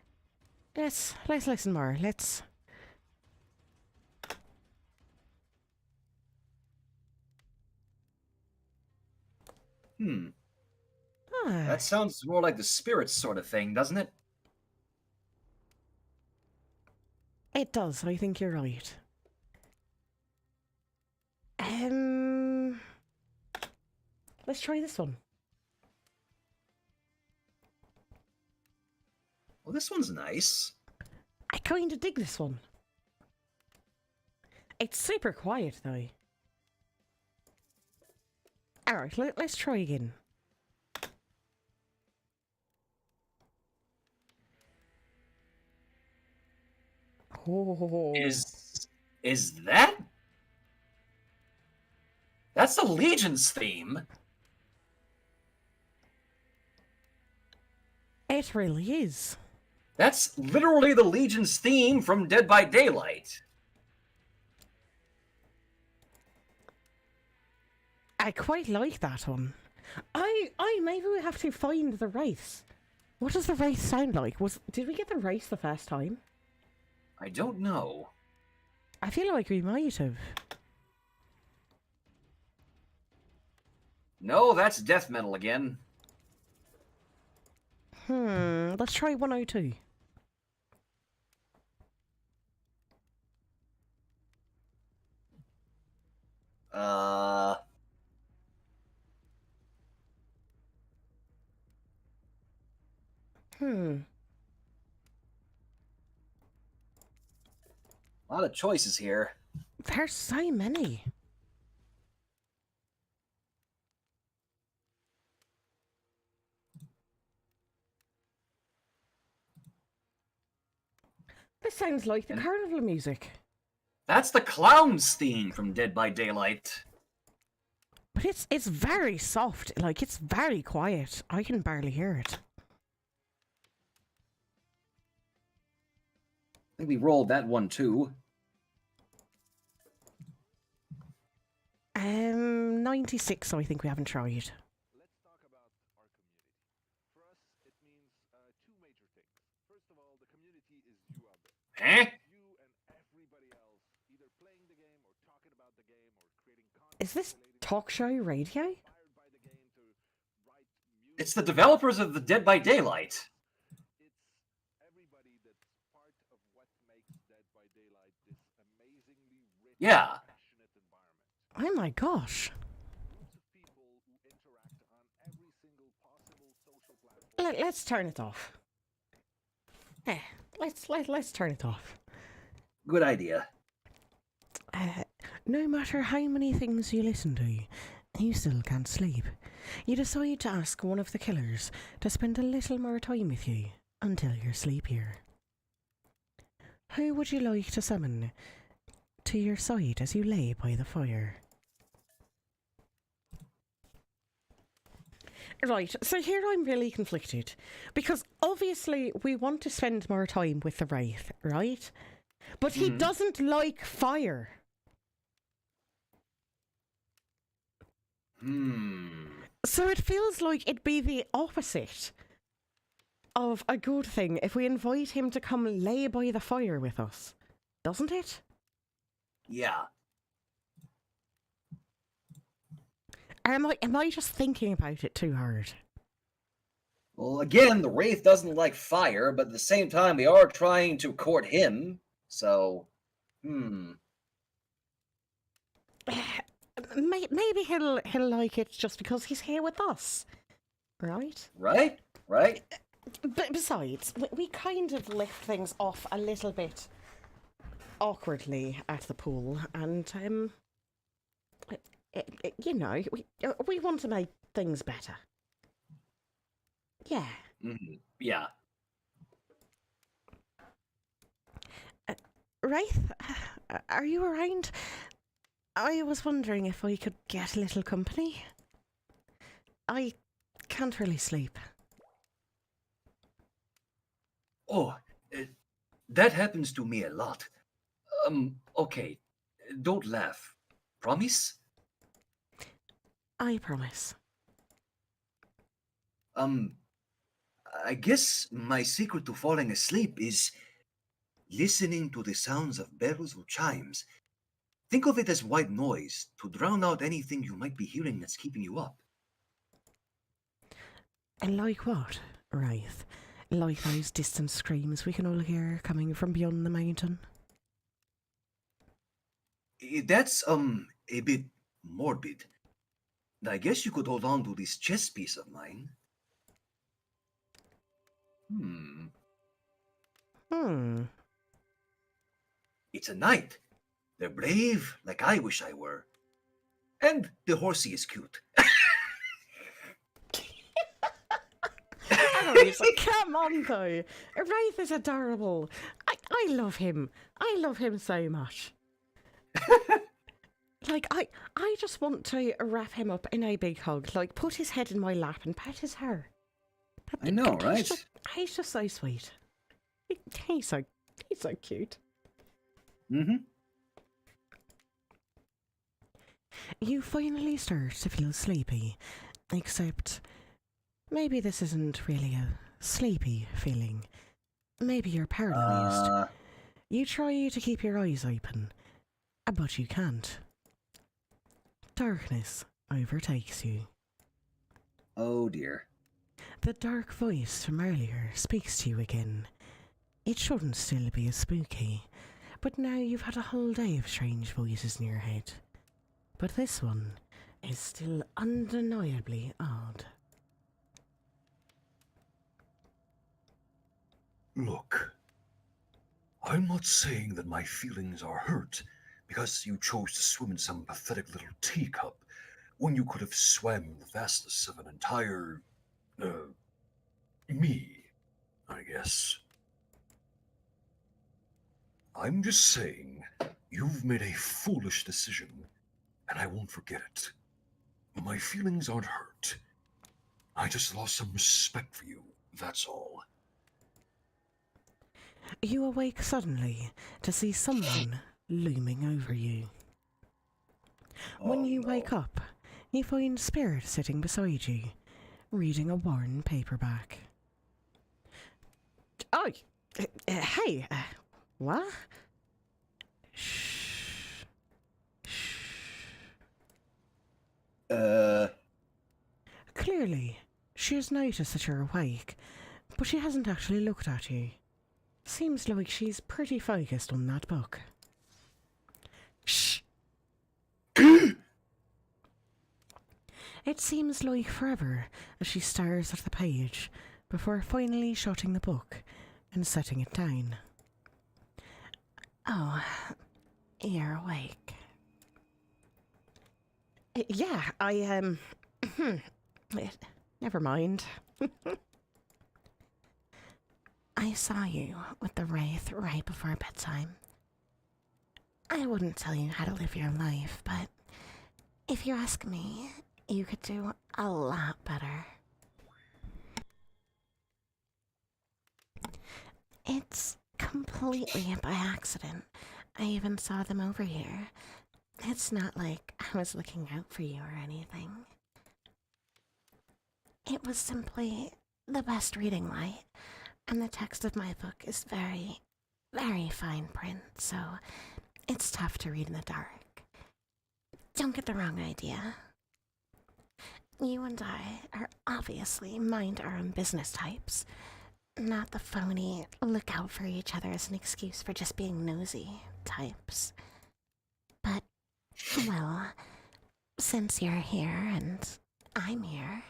Let's listen more. Let's. That sounds more like the spirits sort of thing, doesn't it? It does. I think you're right. Let's try this one. Well, this one's nice. I kind of dig this one. It's super quiet though. Alright, let's try again. Oh. Is that? That's the Legion's theme. It really is. That's literally the Legion's theme from Dead by Daylight. I quite like that one. I maybe we have to find the Wraiths. What does the Wraith sound like? Did we get the Wraith the first time? I don't know. I feel like we might have. No, that's death metal again. Let's try 102. A lot of choices here. There's so many. This sounds like the carnival music. That's the clown's theme from Dead by Daylight. But it's very soft. Like, it's very quiet. I can barely hear it. I think we rolled that one too. 96, so I think we haven't tried. Let's talk about our community. For us, it means two major things. First of all, the community is you out there. Huh? You and everybody else, either playing the game or talking about the game or creating content. Is this talk show radio? Inspired by the game to write music. It's the developers of the Dead by Daylight. It's everybody that's part of what makes Dead by Daylight this amazingly rich, Yeah. passionate environment. Oh my gosh. Lots of people who interact on every single possible social platform. Let's turn it off. Let's turn it off. Good idea. No matter how many things you listen to, you still can't sleep. You decide to ask one of the killers to spend a little more time with you until you're sleepier. Who would you like to summon to your side as you lay by the fire? Right, so here I'm really conflicted. Because obviously we want to spend more time with the Wraith, right? But he doesn't like fire. So it feels like it'd be the opposite of a good thing if we invite him to come lay by the fire with us. Doesn't it? Yeah. Or am I just thinking about it too hard? Well, again, the Wraith doesn't like fire, but at the same time, we are trying to court him, so... Maybe he'll like it just because he's here with us, right? Right? Right? But besides, we kind of lift things off a little bit awkwardly at the pool, and you know, we want to make things better. Yeah. Yeah. Wraith, are you around? I was wondering if I could get a little company. I can't really sleep. Oh, that happens to me a lot. Okay, don't laugh. Promise? I promise. I guess my secret to falling asleep is listening to the sounds of bells or chimes. Think of it as white noise to drown out anything you might be hearing that's keeping you up. And like what, Wraith? Like those distant screams we can all hear coming from beyond the mountain? That's, a bit morbid. I guess you could hold on to this chess piece of mine. It's a knight. They're brave, like I wish I were. And the horsey is cute. Come on, though. Wraith is adorable. I love him. I love him so much. Like, I just want to wrap him up in a big hug. Like, put his head in my lap and pet his hair. I know, right? He's just so sweet. He's so cute. Mm-hmm. You finally start to feel sleepy, except maybe this isn't really a sleepy feeling. Maybe you're paralysed. You try to keep your eyes open, but you can't. Darkness overtakes you. Oh dear. The dark voice from earlier speaks to you again. It shouldn't still be as spooky, but now you've had a whole day of strange voices in your head. But this one is still undeniably odd. Look, I'm not saying that my feelings are hurt because you chose to swim in some pathetic little teacup when you could have swam the vastness of an entire, me, I guess. I'm just saying, you've made a foolish decision, and I won't forget it. My feelings aren't hurt. I just lost some respect for you, that's all. You awake suddenly to see someone looming over you. When you wake up, you find Spirit sitting beside you, reading a worn paperback. Oh, hey, what? Shh. Clearly, she has noticed that you're awake, but she hasn't actually looked at you. Seems like she's pretty focused on that book. Shh! It seems like forever as she stares at the page before finally shutting the book and setting it down. Oh, you're awake. Yeah, never mind. I saw you with the Wraith right before bedtime. I wouldn't tell you how to live your life, but if you ask me, you could do a lot better. It's completely by accident. I even saw them over here. It's not like I was looking out for you or anything. It was simply the best reading light, and the text of my book is very, very fine print, so it's tough to read in the dark. Don't get the wrong idea. You and I are obviously mind our own business types, not the phony look out for each other as an excuse for just being nosy types. But, well, since you're here and I'm here,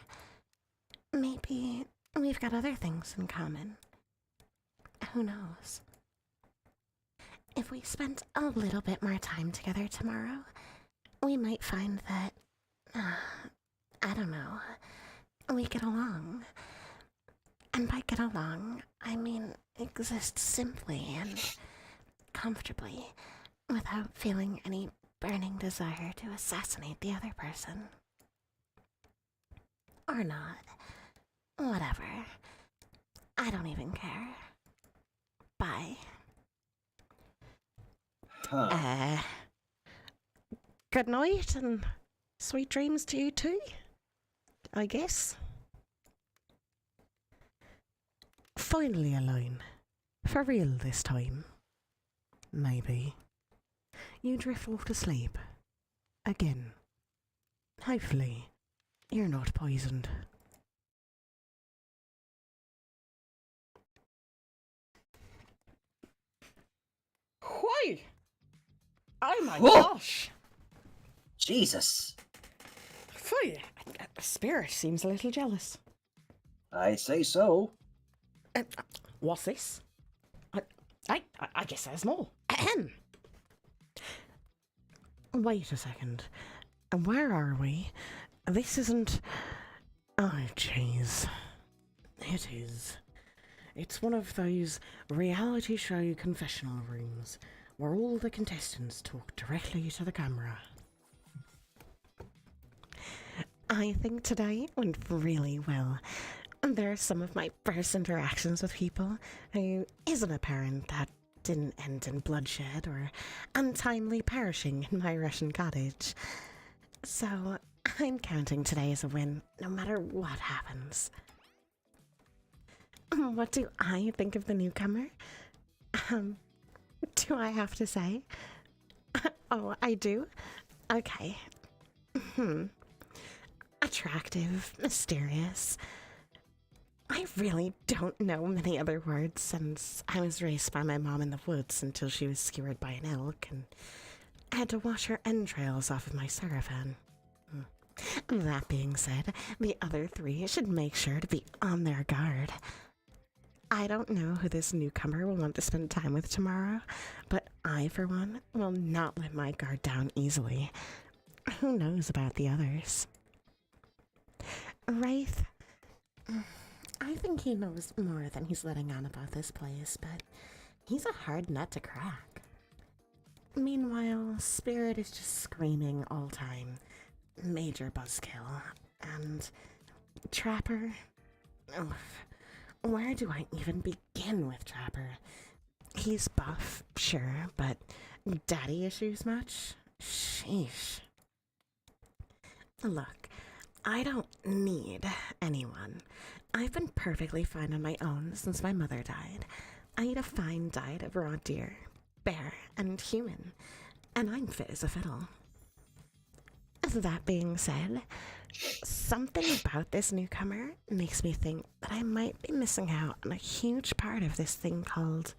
maybe we've got other things in common. Who knows? If we spent a little bit more time together tomorrow, we might find that, I don't know, we get along. And by get along, I mean exist simply and comfortably without feeling any burning desire to assassinate the other person. Or not. Whatever. I don't even care. Bye. Huh. Good night and sweet dreams to you too, I guess. Finally alone. For real this time. Maybe. You drift off to sleep. Again. Hopefully, you're not poisoned. Why? Oh my Whoa! gosh! Jesus. Phew, Spirit seems a little jealous. I say so. What's this? I guess there's more. Ahem. Wait a second. Where are we? This isn't... Oh, jeez. It is. It's one of those reality show confessional rooms where all the contestants talk directly to the camera. I think today went really well. And there are some of my first interactions with people who isn't a parent that didn't end in bloodshed or untimely perishing in my Russian cottage. So I'm counting today as a win, no matter what happens. What do I think of the newcomer? Do I have to say? Oh, I do? Okay. Attractive, mysterious. I really don't know many other words since I was raised by my mom in the woods until she was skewered by an elk and I had to wash her entrails off of my sarafan. That being said, the other three should make sure to be on their guard. I don't know who this newcomer will want to spend time with tomorrow, but I, for one, will not let my guard down easily. Who knows about the others? Wraith, I think he knows more than he's letting on about this place, but he's a hard nut to crack. Meanwhile, Spirit is just screaming all time. Major buzzkill. And Trapper? Where do I even begin with Trapper? He's buff, sure, but daddy issues much? Sheesh. Look, I don't need anyone. I've been perfectly fine on my own since my mother died. I eat a fine diet of raw deer, bear, and human, and I'm fit as a fiddle. That being said, something about this newcomer makes me think that I might be missing out on a huge part of this thing called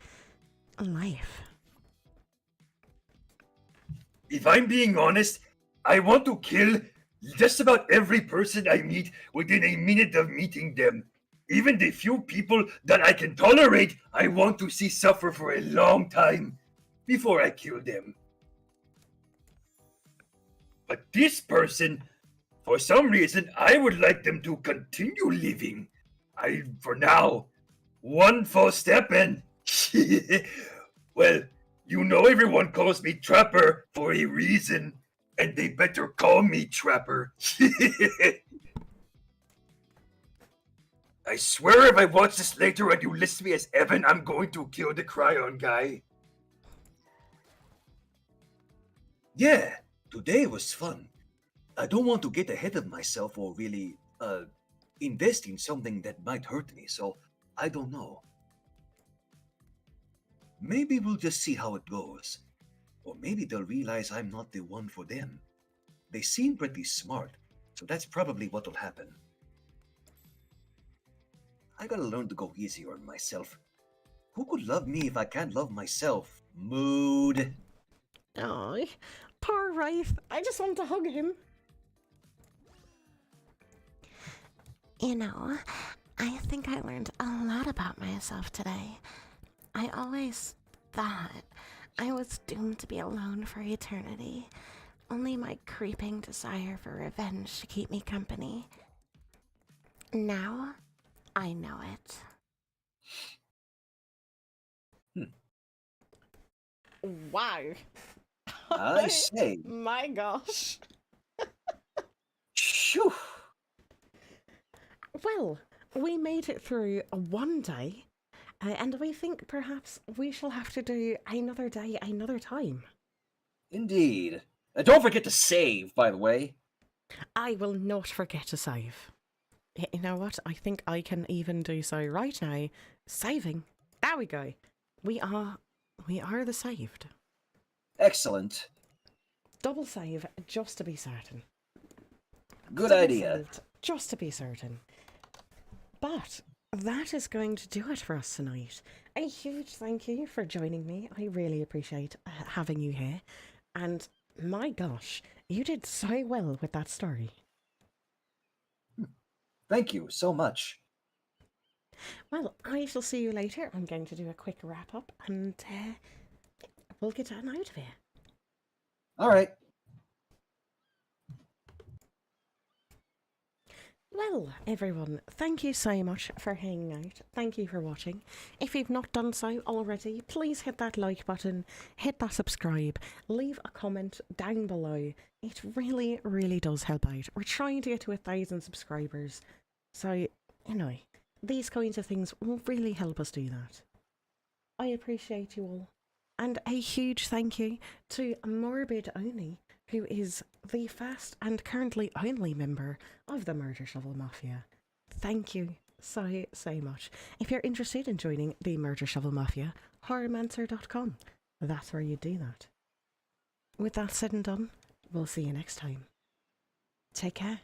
life. If I'm being honest, I want to kill just about every person I meet within a minute of meeting them. Even the few people that I can tolerate, I want to see suffer for a long time before I kill them. But this person, for some reason, I would like them to continue living. For now, one false step and... well, you know everyone calls me Trapper for a reason, and they better call me Trapper. I swear if I watch this later and you list me as Evan, I'm going to kill the Cryon guy. Yeah, today was fun. I don't want to get ahead of myself or really, invest in something that might hurt me, so I don't know. Maybe we'll just see how it goes. Or maybe they'll realize I'm not the one for them. They seem pretty smart, so that's probably what'll happen. I gotta learn to go easier on myself. Who could love me if I can't love myself? Mood. Oh, poor Wraith. I just want to hug him. You know, I think I learned a lot about myself today. I always thought I was doomed to be alone for eternity. Only my creeping desire for revenge to keep me company. Now, I know it. Wow. I say. My gosh. Phew. Well, we made it through one day, and we think perhaps we shall have to do another day another time. Indeed. Don't forget to save, by the way. I will not forget to save. You know what? I think I can even do so right now. Saving. There we go. We are the saved. Excellent. Double save, just to be certain. Good Double idea. saved, just to be certain. But that is going to do it for us tonight. A huge thank you for joining me. I really appreciate having you here. And my gosh, you did so well with that story. Thank you so much. Well, I shall see you later. I'm going to do a quick wrap up and we'll get on out of here. All right. Well, everyone, thank you so much for hanging out. Thank you for watching. If you've not done so already, please hit that like button, hit that subscribe, leave a comment down below. It really, really does help out. We're trying to get to 1,000 subscribers. So, you know, these kinds of things will really help us do that. I appreciate you all. And a huge thank you to Morbid Oni, who is the first and currently only member of the Murder Shovel Mafia. Thank you so much. If you're interested in joining the Murder Shovel Mafia, Horrormancer.com. That's where you do that. With that said and done, we'll see you next time. Take care.